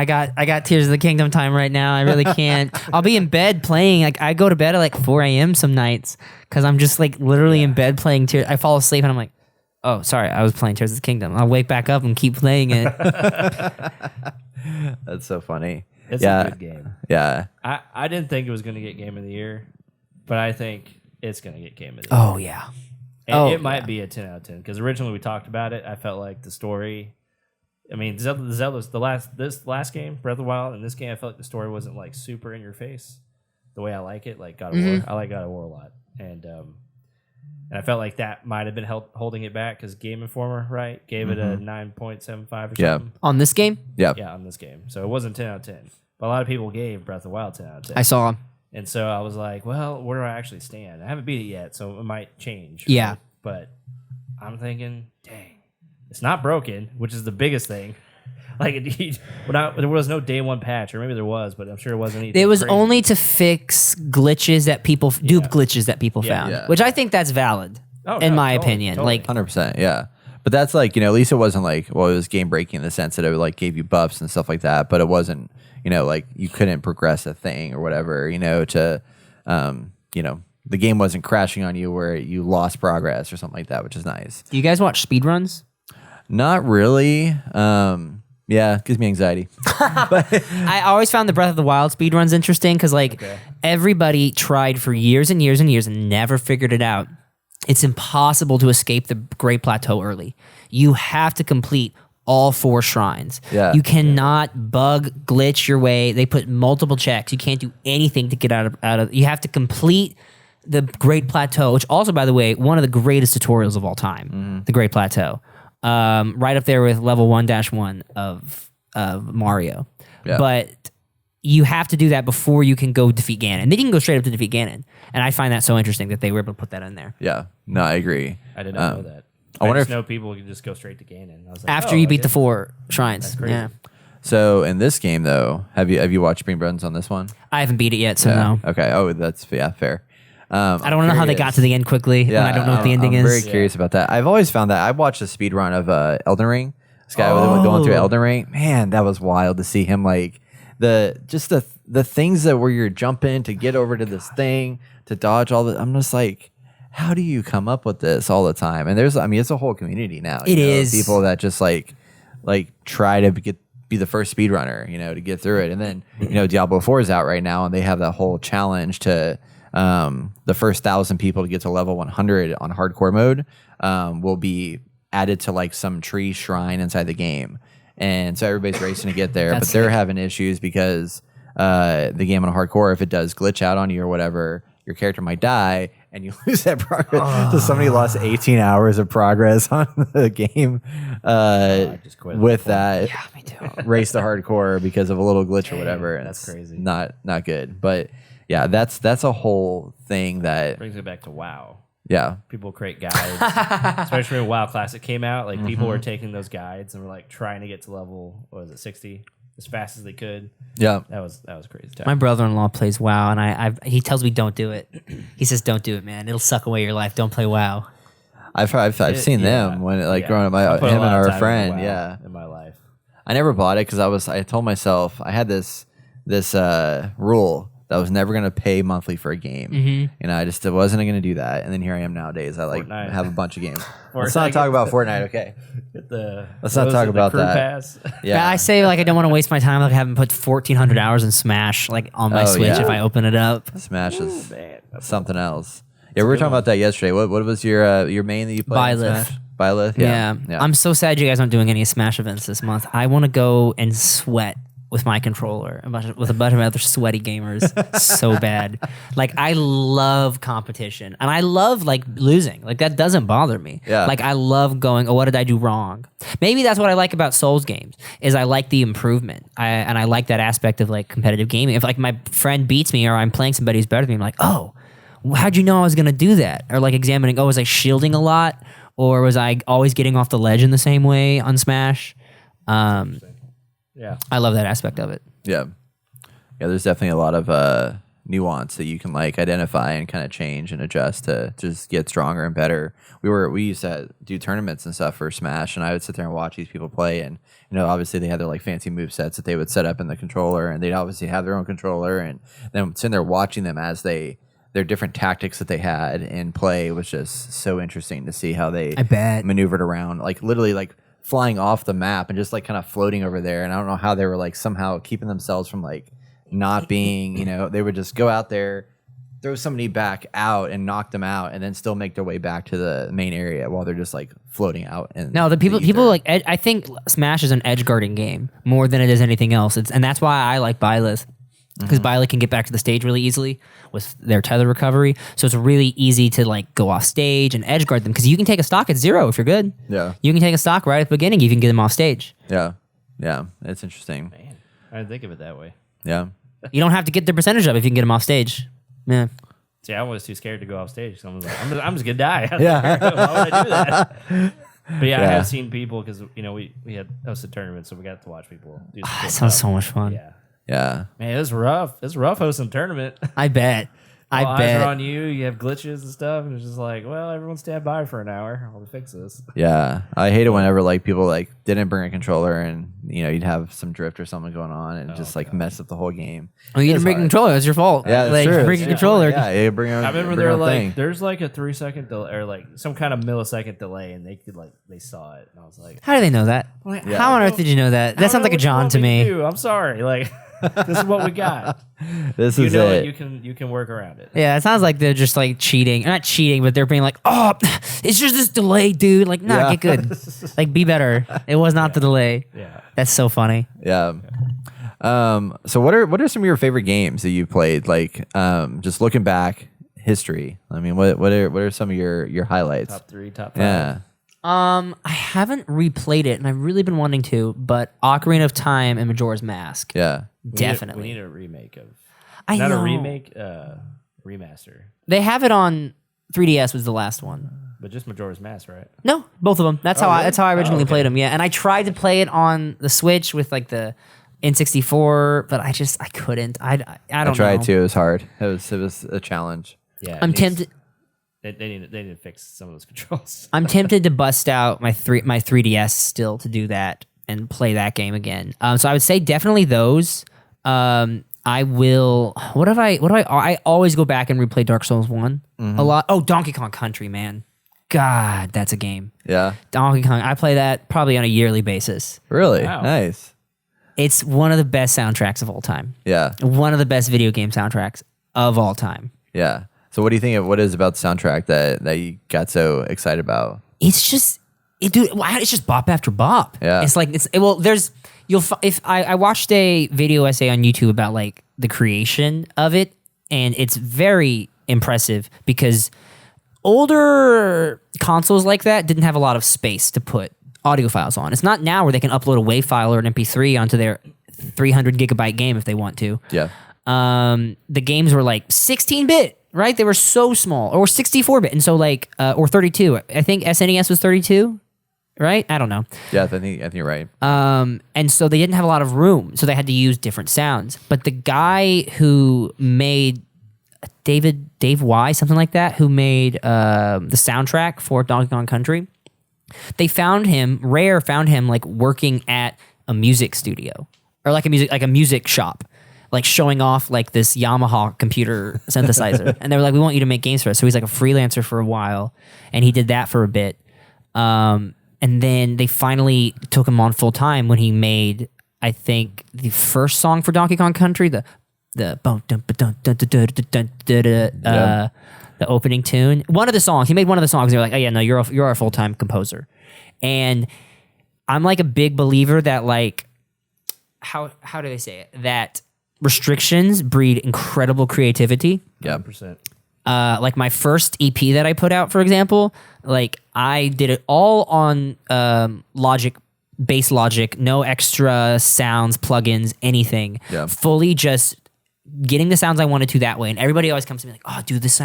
got Tears of the Kingdom time right now. I really can't. I'll be in bed playing. Like, I go to bed at like 4 a.m. some nights because I'm just like literally in bed playing Tears. I fall asleep and I'm like, oh, sorry, I was playing Tears of the Kingdom. I'll wake back up and keep playing it. That's so funny. It's a good game. Yeah. I didn't think it was going to get Game of the Year, but I think it's going to get Game of the Year. Oh yeah. And it might be a 10 out of 10 because originally we talked about it. I felt like the story. I mean, Zelda's this last game, Breath of the Wild, and this game, I felt like the story wasn't like super in your face the way I like it. Like God of War, I like God of War a lot, and I felt like that might have been holding it back because Game Informer, right, gave it a 9.75 or something. On this game? Yeah. Yeah, on this game, so it wasn't 10 out of 10. But a lot of people gave Breath of the Wild 10 out of 10. I saw him. And so I was like, well, where do I actually stand? I haven't beat it yet, so it might change. Yeah. Right? But I'm thinking, dang, it's not broken, which is the biggest thing. Like, there was no day one patch, or maybe there was, but I'm sure it wasn't anything. It was crazy. only to fix glitches that people dupe glitches that people Yeah. found, Yeah. which I think that's valid in my opinion. Totally. Like 100%, yeah. But that's like, at least it wasn't like, well, it was game breaking in the sense that it like gave you buffs and stuff like that, but it wasn't, like you couldn't progress a thing or whatever, to, the game wasn't crashing on you where you lost progress or something like that, which is nice. do you guys watch speedruns? Not really. Yeah, it gives me anxiety. I always found the Breath of the Wild speedruns interesting because everybody tried for years and years and years and never figured it out. It's impossible to escape the Great Plateau early. You have to complete all 4 shrines. Yeah. You cannot bug, glitch your way. They put multiple checks. You can't do anything to get out of. You have to complete the Great Plateau, which also, by the way, one of the greatest tutorials of all time. The Great Plateau, right up there with level 1-1 of Mario. Yeah. But you have to do that before you can go defeat Ganon. Then you can go straight up to defeat Ganon. And I find that so interesting that they were able to put that in there. Yeah, no, I agree. I did not know that. I wonder just if know people can just go straight to Ganon. I was like, After you beat the 4 shrines. That's crazy. Yeah. so. In this game, though, have you watched speedruns on this one? I haven't beat it yet, so no. Okay. Oh, that's fair. I don't know how they got to the end quickly when I don't know what the ending I'm is. very curious about that. I've always found that I watched a speed run of Elden Ring. This guy was going through Elden Ring. Man, that was wild to see him like the things that where you're jumping to get over to this thing to dodge all the. I'm just like, how do you come up with this all the time? And it's a whole community now. It is people that just like try to be the first speedrunner, to get through it. And then Diablo 4 is out right now, and they have that whole challenge to. The first 1,000 people to get to level 100 on hardcore mode will be added to like some tree shrine inside the game, and so everybody's racing to get there. But they're having issues because the game on hardcore, if it does glitch out on you or whatever, your character might die and you lose that progress. So somebody lost 18 hours of progress on the game just quit with that. Yeah, me too. Race to hardcore because of a little glitch or whatever. And that's it's crazy. Not good, but. Yeah, that's a whole thing that brings it back to WoW. Yeah, people create guides, especially when WoW Classic came out. Like people were taking those guides and were like trying to get to level 60 as fast as they could. Yeah, that was crazy. My brother-in-law plays WoW, and he tells me don't do it. He says don't do it, man. It'll suck away your life. Don't play WoW. I've seen them when growing up. Him and our friend. In my life, I never bought it because I told myself I had this rule. I was never going to pay monthly for a game. I just wasn't going to do that. And then here I am nowadays. I Fortnite. have a bunch of games. Let's not talk about Fortnite, okay? Let's not talk about that. Pass. Yeah, I say I don't want to waste my time having put 1,400 hours in Smash on my Switch if I open it up. Smash is something else. Yeah, we were talking about that yesterday. What was your main that you played? Byleth. Byleth? Yeah. I'm so sad you guys aren't doing any Smash events this month. I want to go and sweat with my controller, with a bunch of other sweaty gamers so bad. I love competition, and I love losing. That doesn't bother me. Yeah. I love going, oh, what did I do wrong? Maybe that's what I like about Souls games, is I like the improvement. I like that aspect of competitive gaming. If my friend beats me or I'm playing somebody who's better than me, I'm like, oh, how'd you know I was gonna do that? Or examining, was I shielding a lot? Or was I always getting off the ledge in the same way on Smash? Yeah, I love that aspect of it. Yeah. There's definitely a lot of nuance that you can identify and kind of change and adjust to just get stronger and better. We used to do tournaments and stuff for Smash, and I would sit there and watch these people play, and obviously they had their fancy move sets that they would set up in the controller, and they'd obviously have their own controller, and then sitting there watching them as their different tactics that they had in play was just so interesting to see how they maneuvered around, literally flying off the map and just kind of floating over there. And I don't know how they were somehow keeping themselves from not being, they would just go out there, throw somebody back out and knock them out, and then still make their way back to the main area while they're just floating out. No, the people I think Smash is an edge guarding game more than it is anything else. And that's why I like Byleth. Because Byleth can get back to the stage really easily with their tether recovery. So it's really easy to go off stage and edge guard them. Because you can take a stock at 0 if you're good. Yeah. You can take a stock right at the beginning. You can get them off stage. Yeah. Yeah. It's interesting. Man, I didn't think of it that way. Yeah. You don't have to get the percentage up if you can get them off stage. Yeah. See, I was too scared to go off stage. So I was like, I'm just gonna die. Yeah. Why would I do that? But yeah, I Yeah. have seen people because we had hosted tournaments, so we got to watch people do some That cool sounds stuff. so much fun. Yeah, Yeah. man, it's rough. It's rough hosting a tournament. I bet. All I eyes bet. are on you. You have glitches and stuff, and it's just like, well, everyone stand by for an hour while we fix this. Yeah, I hate it whenever like people like didn't bring a controller and you'd have some drift or something going on and just like mess up the whole game. Oh, you didn't bring a controller. It's your fault. Yeah, that's like, true. bring a Yeah. controller. Yeah, bring your own, I remember bring they're your own like, thing. there's like a 3-second delay or like some kind of millisecond delay, and they saw it, and I was like, How do they know that? Like, Yeah. How on earth did you know that? That sounds like a John to me. I'm sorry, like this is what we got. This You is know it. you can work around it. Yeah, it sounds like they're just like cheating. Not cheating, but they're being like, oh, it's just this delay, dude. Like, nah, Yeah. get good. Like, be better. It was not the delay. Yeah. That's so funny. Yeah. So what are some of your favorite games that you played? Like, just looking back, history. I mean, what are some of your highlights? Top 3, top 5. Yeah. I haven't replayed it, and I've really been wanting to, but Ocarina of Time and Majora's Mask. Yeah. Definitely. We need a remake of. I Not know. a remake, remaster. They have it on 3DS was the last one. But just Majora's Mask, right? No, both of them. That's really? how I originally Oh, okay. played them. Yeah, and I tried to play it on the Switch with like the N64, but I couldn't. I don't I know. tried to. It was hard. It was a challenge. Yeah. I'm tempted. They need to fix some of those controls. I'm tempted to bust out my 3DS still to do that and play that game again. So I would say definitely those. I will. What have I? I always go back and replay Dark Souls 1 a lot. Oh, Donkey Kong Country, man. God, that's a game. Yeah. Donkey Kong. I play that probably on a yearly basis. Really? Wow. Nice. It's one of the best soundtracks of all time. Yeah. One of the best video game soundtracks of all time. Yeah. So what do you think of what is about the soundtrack that you got so excited about? It's just, it's just bop after bop. Yeah. It's like I watched a video essay on YouTube about like the creation of it, and it's very impressive because older consoles like that didn't have a lot of space to put audio files on. It's not now where they can upload a WAV file or an MP3 onto their 300 gigabyte game if they want to. Yeah. The games were like 16-bit, right? They were so small, or 64-bit, and so like or 32. I think SNES was 32, right? I don't know. Yeah, I think you're right. And so they didn't have a lot of room, so they had to use different sounds. But the guy who made Dave Y, something like that, who made the soundtrack for Donkey Kong Country, Rare found him like working at a music studio or like a music shop, like showing off like this Yamaha computer synthesizer. And they were like, we want you to make games for us. So he's like a freelancer for a while, and he did that for a bit. And then they finally took him on full time when he made, I think, the first song for Donkey Kong Country, the opening tune. One of the songs. He made one of the songs. They were like, oh yeah, no, you're our full-time composer. And I'm like a big believer that like, how do they say it? That restrictions breed incredible creativity. Yeah. 100%. Like my first EP that I put out, for example, like I did it all on base Logic, no extra sounds, plugins, anything. Yeah. Fully just getting the sounds I wanted to that way. And everybody always comes to me like, oh, dude, this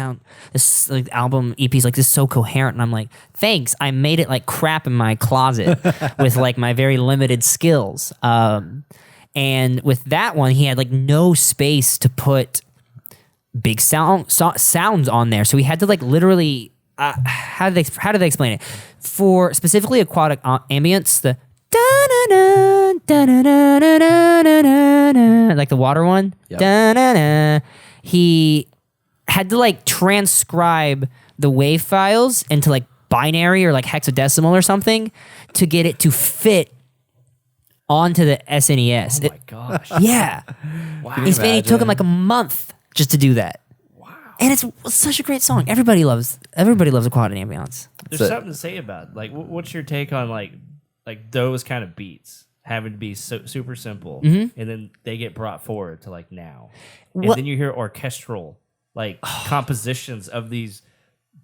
like album EP's like, this is so coherent. And I'm like, thanks. I made it like crap in my closet with like my very limited skills. And with that one, he had like no space to put big sounds on there. So we had to like literally, how do they explain it? For specifically aquatic ambience, the like the water one. Yep. He had to like transcribe the wave files into like binary or like hexadecimal or something to get it to fit onto the SNES. Oh my gosh. Yeah. Wow. It took him like a month just to do that. Wow. And it's such a great song. Everybody loves aquatic ambience. There's So- something to say about it. Like, what's your take on like those kind of beats having to be super simple, and then they get brought forward to like now, and What- then you hear orchestral like compositions of these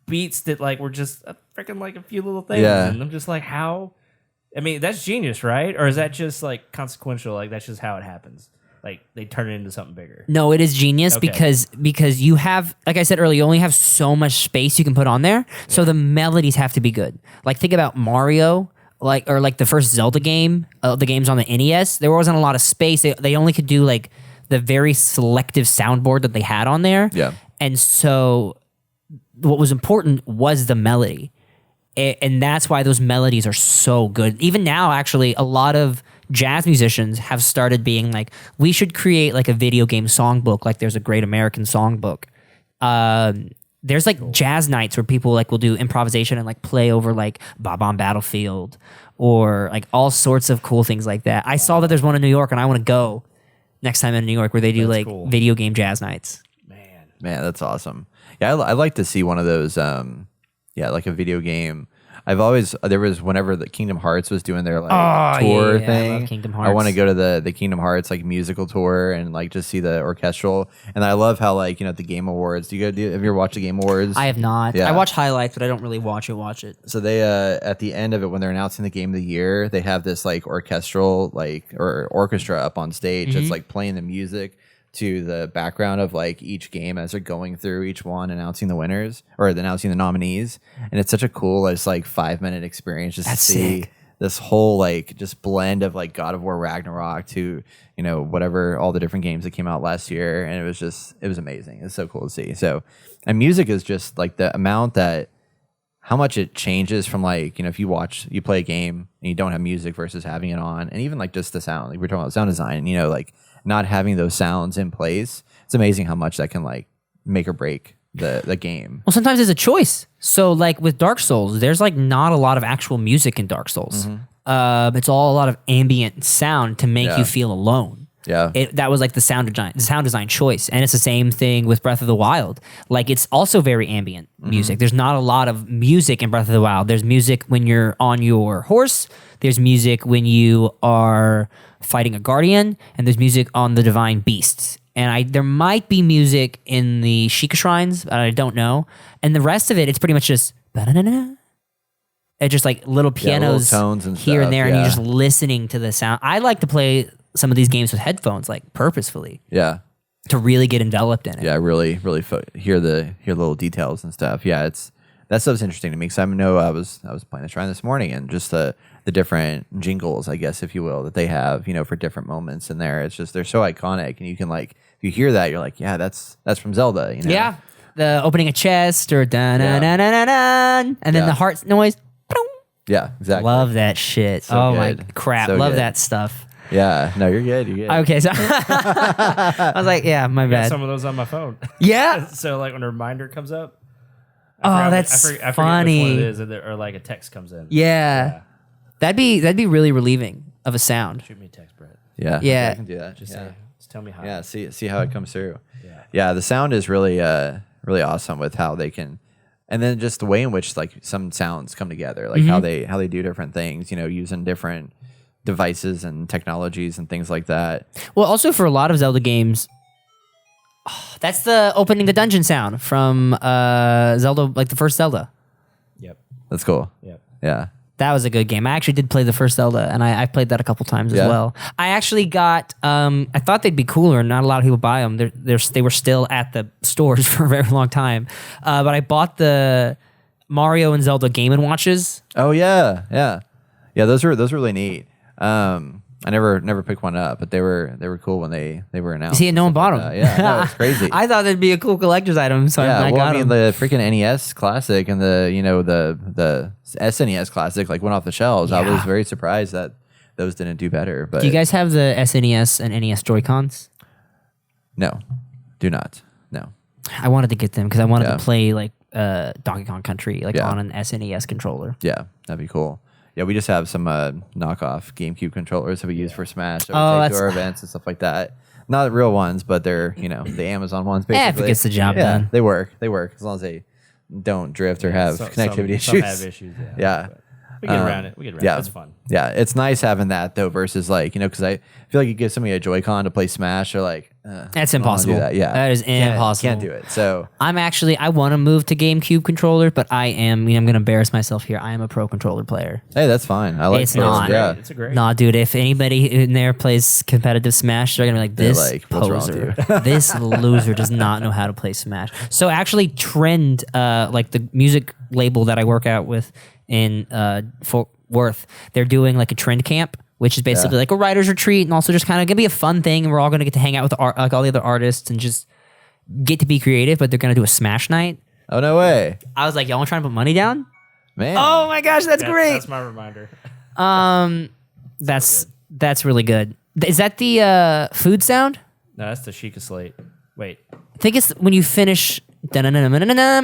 beats that like were just freaking like a few little things, Yeah. and I'm just like, how? I mean, that's genius, right? Or is that just like consequential? Like that's just how it happens. like they turn it into something bigger? No, it is genius Okay. because you have, like I said earlier, you only have so much space you can put on there. So the melodies have to be good. Like think about Mario, or the first Zelda game, the games on the NES. There wasn't a lot of space. They only could do like the very selective soundboard that they had on there. Yeah. And so what was important was the melody. And that's why those melodies are so good. Even now, actually, a lot of jazz musicians have started being like, we should create like a video game songbook, like there's a Great American Songbook. There's like jazz nights where people like will do improvisation and like play over like Bob on Battlefield or like all sorts of cool things like that. I saw that there's one in New York, and I want to go next time in New York where they do like cool. video game jazz nights. Man, that's awesome. Yeah, I like to see one of those. Like a video game. There was whenever the Kingdom Hearts was doing their like tour I thing. love Kingdom I want to Hearts. go to the Kingdom Hearts like musical tour and like just see the orchestral. And I love how like at the Game Awards. Have you ever watched the Game Awards? I have not. Yeah. I watch highlights, but I don't really watch it. So they at the end of it when they're announcing the game of the year, they have this like orchestral or orchestra up on stage that's like playing the music to the background of like each game as they're going through each one, announcing the winners or announcing the nominees. And it's such a cool, it's like 5-minute experience just That's to see sick. this whole like just blend of like God of War Ragnarok to, whatever, all the different games that came out last year. And it was amazing. It's so cool to see. So, and music is just like the amount that, how much it changes from like, if you play a game and you don't have music versus having it on, and even like just the sound, like we're talking about sound design, like not having those sounds in place, it's amazing how much that can like make or break the game. Well, sometimes it's a choice. So like with Dark Souls, there's like not a lot of actual music in Dark Souls. It's all a lot of ambient sound to make you feel alone. Yeah. That was like the sound design choice. And it's the same thing with Breath of the Wild. Like it's also very ambient music. There's not a lot of music in Breath of the Wild. There's music when you're on your horse. There's music when you are fighting a guardian, and there's music on the divine beasts. And there might be music in the Sheikah shrines, but I don't know. And the rest of it, it's pretty much just ba-da-da-da. It's just like little pianos tones and here stuff, and there, and you're yeah. just listening to the sound. I like to play some of these games with headphones, like purposefully, Yeah. to really get enveloped in it. Yeah. I really hear the little details and stuff. Yeah. That stuff's interesting to me because I know I was playing the Shrine this morning, and just the different jingles, I guess, if you will, that they have, for different moments in there. It's just, they're so iconic, and you can like, if you hear that, you're like, yeah, that's from Zelda, Yeah. The opening a chest or dun dun dun dun dun, and then Yeah. the heart noise. Yeah, exactly. Love that shit. So oh my good. crap. So Love good. that stuff. Yeah. No, you're good. You're good. Okay, so I was like, yeah, my I got bad. some of those on my phone. Yeah. So like when a reminder comes up. Oh, that's I forget which funny. one it is, or like a text comes in. Yeah. That'd be really relieving of a sound. Shoot me a text, Brett. Yeah. Yeah. I can do that. Just yeah. say, just tell me how. Yeah. See how it comes through. Yeah. Yeah. The sound is really really awesome with how they can, and then just the way in which like some sounds come together, like how they do different things, using different devices and technologies and things like that. Well, also for a lot of Zelda games, that's the opening the dungeon sound from Zelda, like the first Zelda. Yep. That's cool. Yep. Yeah. That was a good game. I actually did play the first Zelda, and I played that a couple times as Yeah. well. I actually got. I thought they'd be cooler. Not a lot of people buy them. They were still at the stores for a very long time. But I bought the Mario and Zelda Game and Watches. Oh yeah. Yeah. Yeah. Those were really neat. I never picked one up, but they were cool when they were announced. See, no one bought them. Yeah, no, it's crazy. I thought that'd be a cool collector's item, so Yeah, I well, got I mean, them. the freaking NES Classic and the SNES Classic like went off the shelves. I was very surprised that those didn't do better. But Do you guys have the SNES and NES Joy-Cons? no, do not. No. I wanted to get them because I wanted Yeah. to play like Donkey Kong Country like Yeah. on an SNES controller. Yeah, that'd be cool. Yeah, we just have some knockoff GameCube controllers that we use for Smash. That Oh, we take to that's- our events and stuff like that. Not real ones, but they're the Amazon ones. Basically, if it gets the job done. They work. They work as long as they don't drift or have connectivity some issues. have issues. Yeah. Yeah. But we get around it. We get around yeah. it. It's fun. Yeah, it's nice having that though versus like because I feel like you give somebody a Joy-Con to play Smash, they're like, That's I don't wanna do impossible. that. Yeah, That is impossible. Can't do it. So I want to move to GameCube controller, but I'm going to embarrass myself here. I am a pro controller player. hey, that's fine. I like. It's pros. not. Yeah, It's a great. Nah, dude, if anybody in there plays competitive Smash, they're going to be like, They're this like, "What's wrong with poser, this loser does not know how to play Smash. So actually Trend, like the music label that I work out with in Fort Worth, they're doing like a Trend camp, which is basically like a writer's retreat and also just kind of gonna be a fun thing. And we're all gonna get to hang out with like all the other artists and just get to be creative. But they're gonna do a Smash night. Oh no way, I was like, y'all want to try to put money down? man. Oh my gosh, that's great. That's my reminder. That's really good. Is that the food sound? No, that's the Sheikah Slate. Wait. I think it's when you finish. I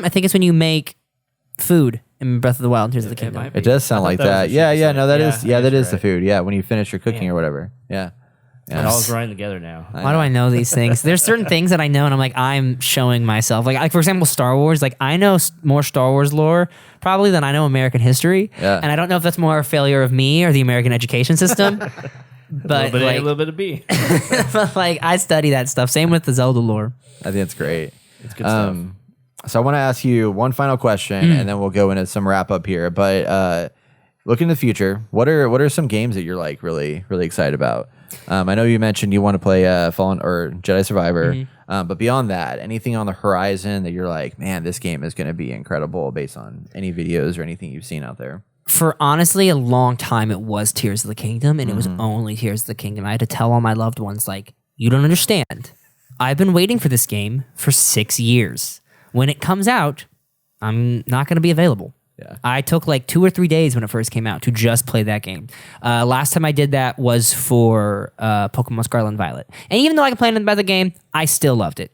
think it's when you make food in Breath of the Wild. Tears of the Kingdom. might be. It does sound I like thought that that. was a Yeah, Sheikah yeah. Slate. No, that Yeah, is. I Yeah, guess that you're is the right. food. Yeah, when you finish your cooking or whatever. Yeah. It all's running together now. Why do I know these things? There's certain things that I know, and I'm like, I'm showing myself. Like for example, Star Wars. Like I know more Star Wars lore probably than I know American history. Yeah. And I don't know if that's more a failure of me or the American education system. But a like, little bit of B. but like I study that stuff. Same with the Zelda lore. I think it's great. It's good stuff. So I want to ask you one final question, and then we'll go into some wrap up here. But looking to the future, what are some games that you're like really excited about? I know you mentioned you want to play Fallen or Jedi Survivor, but beyond that, anything on the horizon that you're like, man, this game is going to be incredible based on any videos or anything you've seen out there? For honestly a long time, it was Tears of the Kingdom, and it was only Tears of the Kingdom. I had to tell all my loved ones, like, you don't understand. I've been waiting for this game for 6 years. When it comes out, I'm not going to be available. Yeah. I took like 2 or 3 days when it first came out to just play that game. Last time I did that was for Pokemon Scarlet and Violet. And even though I complained about the game, I still loved it.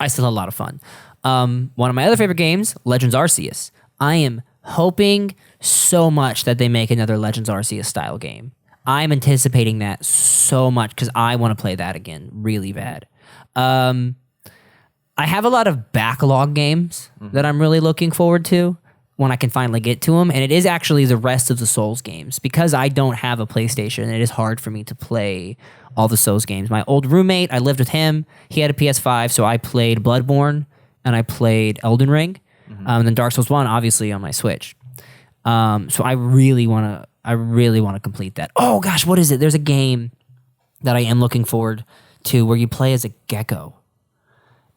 I still had a lot of fun. One of my other favorite games, Legends Arceus. I am hoping so much that they make another Legends Arceus style game. I'm anticipating that so much because I want to play that again really bad. I have a lot of backlog games that I'm really looking forward to when I can finally get to them. And it is actually the rest of the Souls games. Because I don't have a PlayStation, it is hard for me to play all the Souls games. My old roommate, I lived with him. He had a PS5, so I played Bloodborne and I played Elden Ring. And then Dark Souls 1, obviously, on my Switch. So I really want to complete that. Oh gosh, what is it? There's a game that I am looking forward to where you play as a gecko.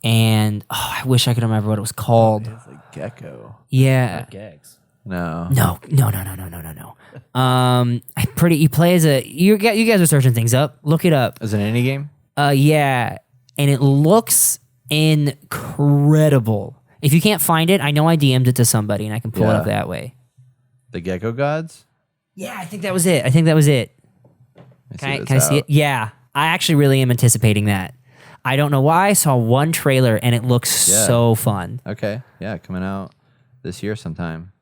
And I wish I could remember what it was called. It's like Gecko. Yeah. Gags. No. No. You play as a you guys are searching things up. Look it up. Is it an indie game? Yeah. And it looks incredible. If you can't find it, I know I DM'd it to somebody and I can pull it Yeah. up that way. The Gecko Gods? Yeah, I think that was it. Let me Can what's I see out. it? Yeah. I actually really am anticipating that. I don't know why. I saw one trailer and it looks so fun. Okay. Yeah, coming out this year sometime.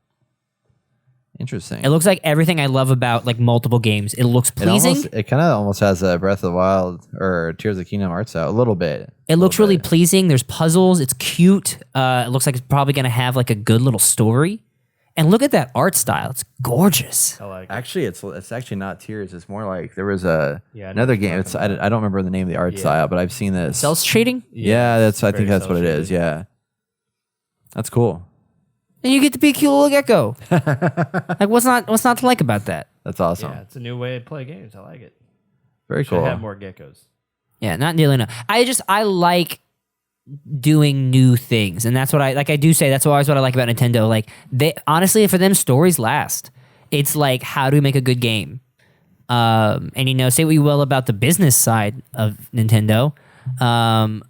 Interesting. It looks like everything I love about like multiple games. It looks pleasing. It kind of almost has a Breath of the Wild or Tears of the Kingdom art style a little bit. It looks Little really bit. pleasing. There's puzzles. It's cute. It looks like it's probably going to have like a good little story. And look at that art style. It's gorgeous. I like it. Actually, it's actually not Tears. It's more like there was a Yeah, I know another what you're game. It's talking I don't remember the name of the art style, but I've seen this. Cell shading? Yeah, that's I think very that's what it is. cel-shaded. Yeah, that's cool. And you get to be a cute little gecko. Like what's not to like about that? That's awesome. Yeah, it's a new way to play games. I like it. Very Should cool. have more geckos. Yeah, not nearly enough. I like doing new things, and that's what I do say. That's always what I like about Nintendo. Like they honestly, for them, stories last. It's like, how do we make a good game? And say what you will about the business side of Nintendo,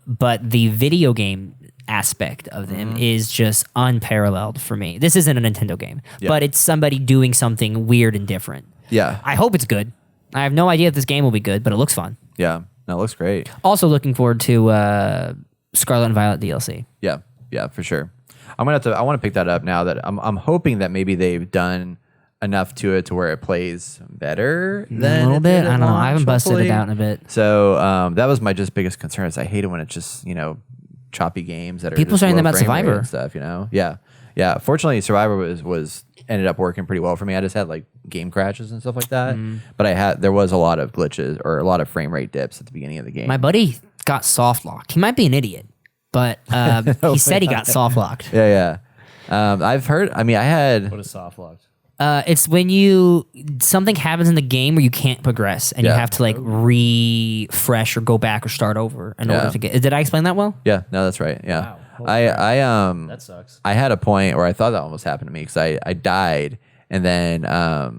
but the video game aspect of them is just unparalleled for me. This isn't a Nintendo game, but it's somebody doing something weird and different. Yeah, I hope it's good. I have no idea if this game will be good, but it looks fun. yeah. No, it looks great. Also looking forward to Scarlet and Violet DLC. Yeah, yeah, for sure. I'm gonna have to. I want to pick that up now that I'm hoping that maybe they've done enough to it to where it plays better than A little it bit. did I at don't know. I launch, haven't busted hopefully. it out in a bit. So that was my just biggest concern. Is I hate it when it's just choppy games that are People just saying low that about frame rate Survivor. and stuff. Yeah. Fortunately, Survivor was ended up working pretty well for me. I just had like game crashes and stuff like that. But there was a lot of glitches or a lot of frame rate dips at the beginning of the game. My buddy got soft locked. He might be an idiot, but he said he got soft locked. Yeah. I've heard. I mean, I had. What is soft locked? It's when something happens in the game where you can't progress and you have to like refresh or go back or start over in order to get. Did I explain that well? Yeah. No, that's right. Yeah. Wow. Holy That sucks. I had a point where I thought that almost happened to me because I died and then I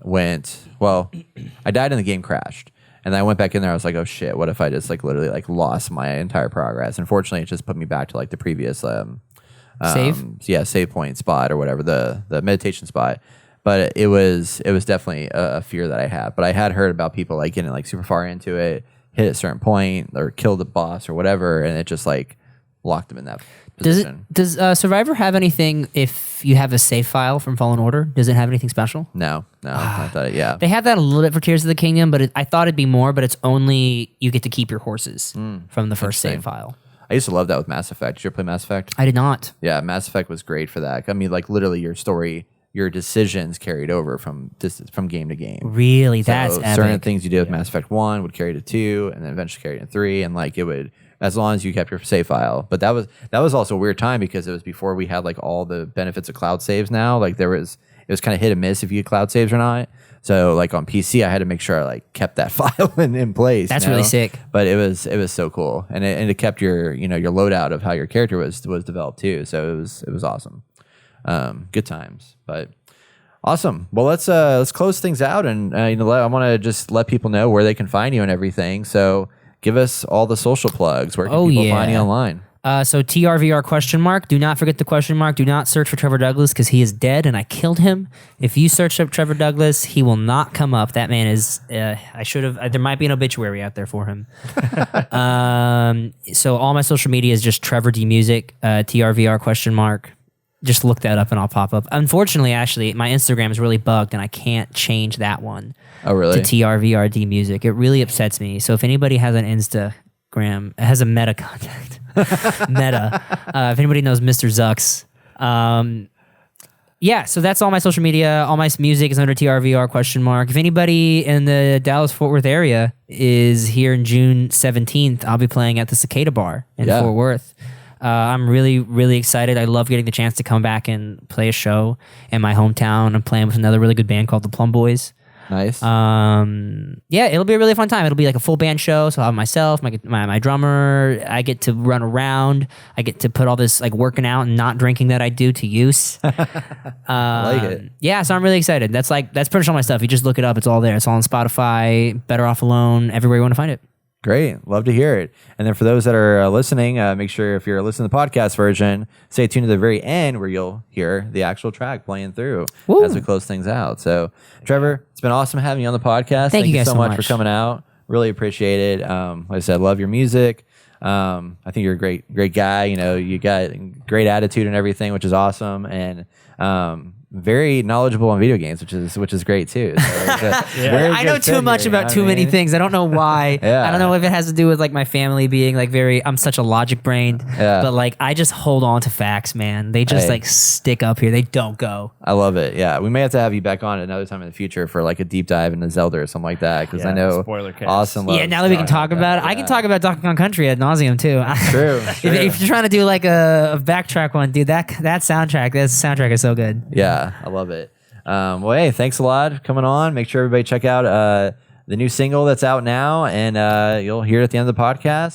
died and the game crashed. And then I went back in there. I was like, "Oh shit! What if I just like literally like lost my entire progress?" Unfortunately, it just put me back to like the previous save point spot or whatever the meditation spot. But it was definitely a fear that I had. But I had heard about people like getting like super far into it, hit a certain point or killed the boss or whatever, and it just like locked them in that position. Does Survivor have anything if you have a save file from Fallen Order? Does it have anything special? No, I thought yeah. They have that a little bit for Tears of the Kingdom, but I thought it'd be more. But it's only you get to keep your horses from the first save file. I used to love that with Mass Effect. Did you ever play Mass Effect? I did not. Yeah, Mass Effect was great for that. I mean, like literally your story, your decisions carried over from game to game. Really, So that's epic. certain things you did with Mass Effect 1 would carry to 2 and then eventually carry to 3 and like it would as long as you kept your save file. But that was also a weird time because it was before we had like all the benefits of cloud saves now. Like it was kind of hit and miss if you get cloud saves or not. So like on PC, I had to make sure I like kept that file in place. That's really sick. But it was so cool, and it kept your your loadout of how your character was developed too. So it was awesome. Good times, but awesome. Well, let's close things out, and I want to just let people know where they can find you and everything. So give us all the social plugs. Where can people find you online? So TRVR ? Do not forget the question mark. Do not search for Trevor Douglas because he is dead and I killed him. If you search up Trevor Douglas, he will not come up. That man is. I should have. There might be an obituary out there for him. So all my social media is just Trevor D Music. TRVR ? Just look that up and I'll pop up. Unfortunately, actually, my Instagram is really bugged and I can't change that one. Oh, really? To TRVRD Music. It really upsets me. So if anybody has an Instagram, it has a Meta contact. Meta. If anybody knows Mr. Zucks. So that's all my social media. All my music is under TRVR ? If anybody in the Dallas-Fort Worth area is here in June 17th, I'll be playing at the Cicada Bar in Fort Worth. I'm really, really excited. I love getting the chance to come back and play a show in my hometown. I'm playing with another really good band called the Plum Boys. Nice. It'll be a really fun time. It'll be like a full band show. So I'll have myself, my drummer. I get to run around. I get to put all this like working out and not drinking that I do to use. I like it. Yeah, so I'm really excited. That's pretty much all my stuff. You just look it up. It's all there. It's all on Spotify, Better Off Alone, everywhere you want to find it. Great. Love to hear it. And then for those that are listening, make sure if you're listening to the podcast version, stay tuned to the very end where you'll hear the actual track playing through as we close things out. So, Trevor, it's been awesome having you on the podcast. Thank you guys so much for coming out. Really appreciate it. Like I said, love your music. I think you're a great guy. You got great attitude and everything, which is awesome. And very knowledgeable on video games, which is great too. So I know too much about too many things. I don't know why. I don't know if it has to do with like my family being like I'm such a logic brained, but like I just hold on to facts, man. They just like stick up here. They don't go. I love it. Yeah, we may have to have you back on another time in the future for like a deep dive into Zelda or something like that because I know spoiler cast. Awesome. Yeah, now that we can talk about it, I can talk about Donkey Kong Country ad nauseum too. True. If you're trying to do like a backtrack one, dude, that soundtrack is so good. Yeah, I love it. Well, hey, thanks a lot for coming on. Make sure everybody check out the new single that's out now, and you'll hear it at the end of the podcast.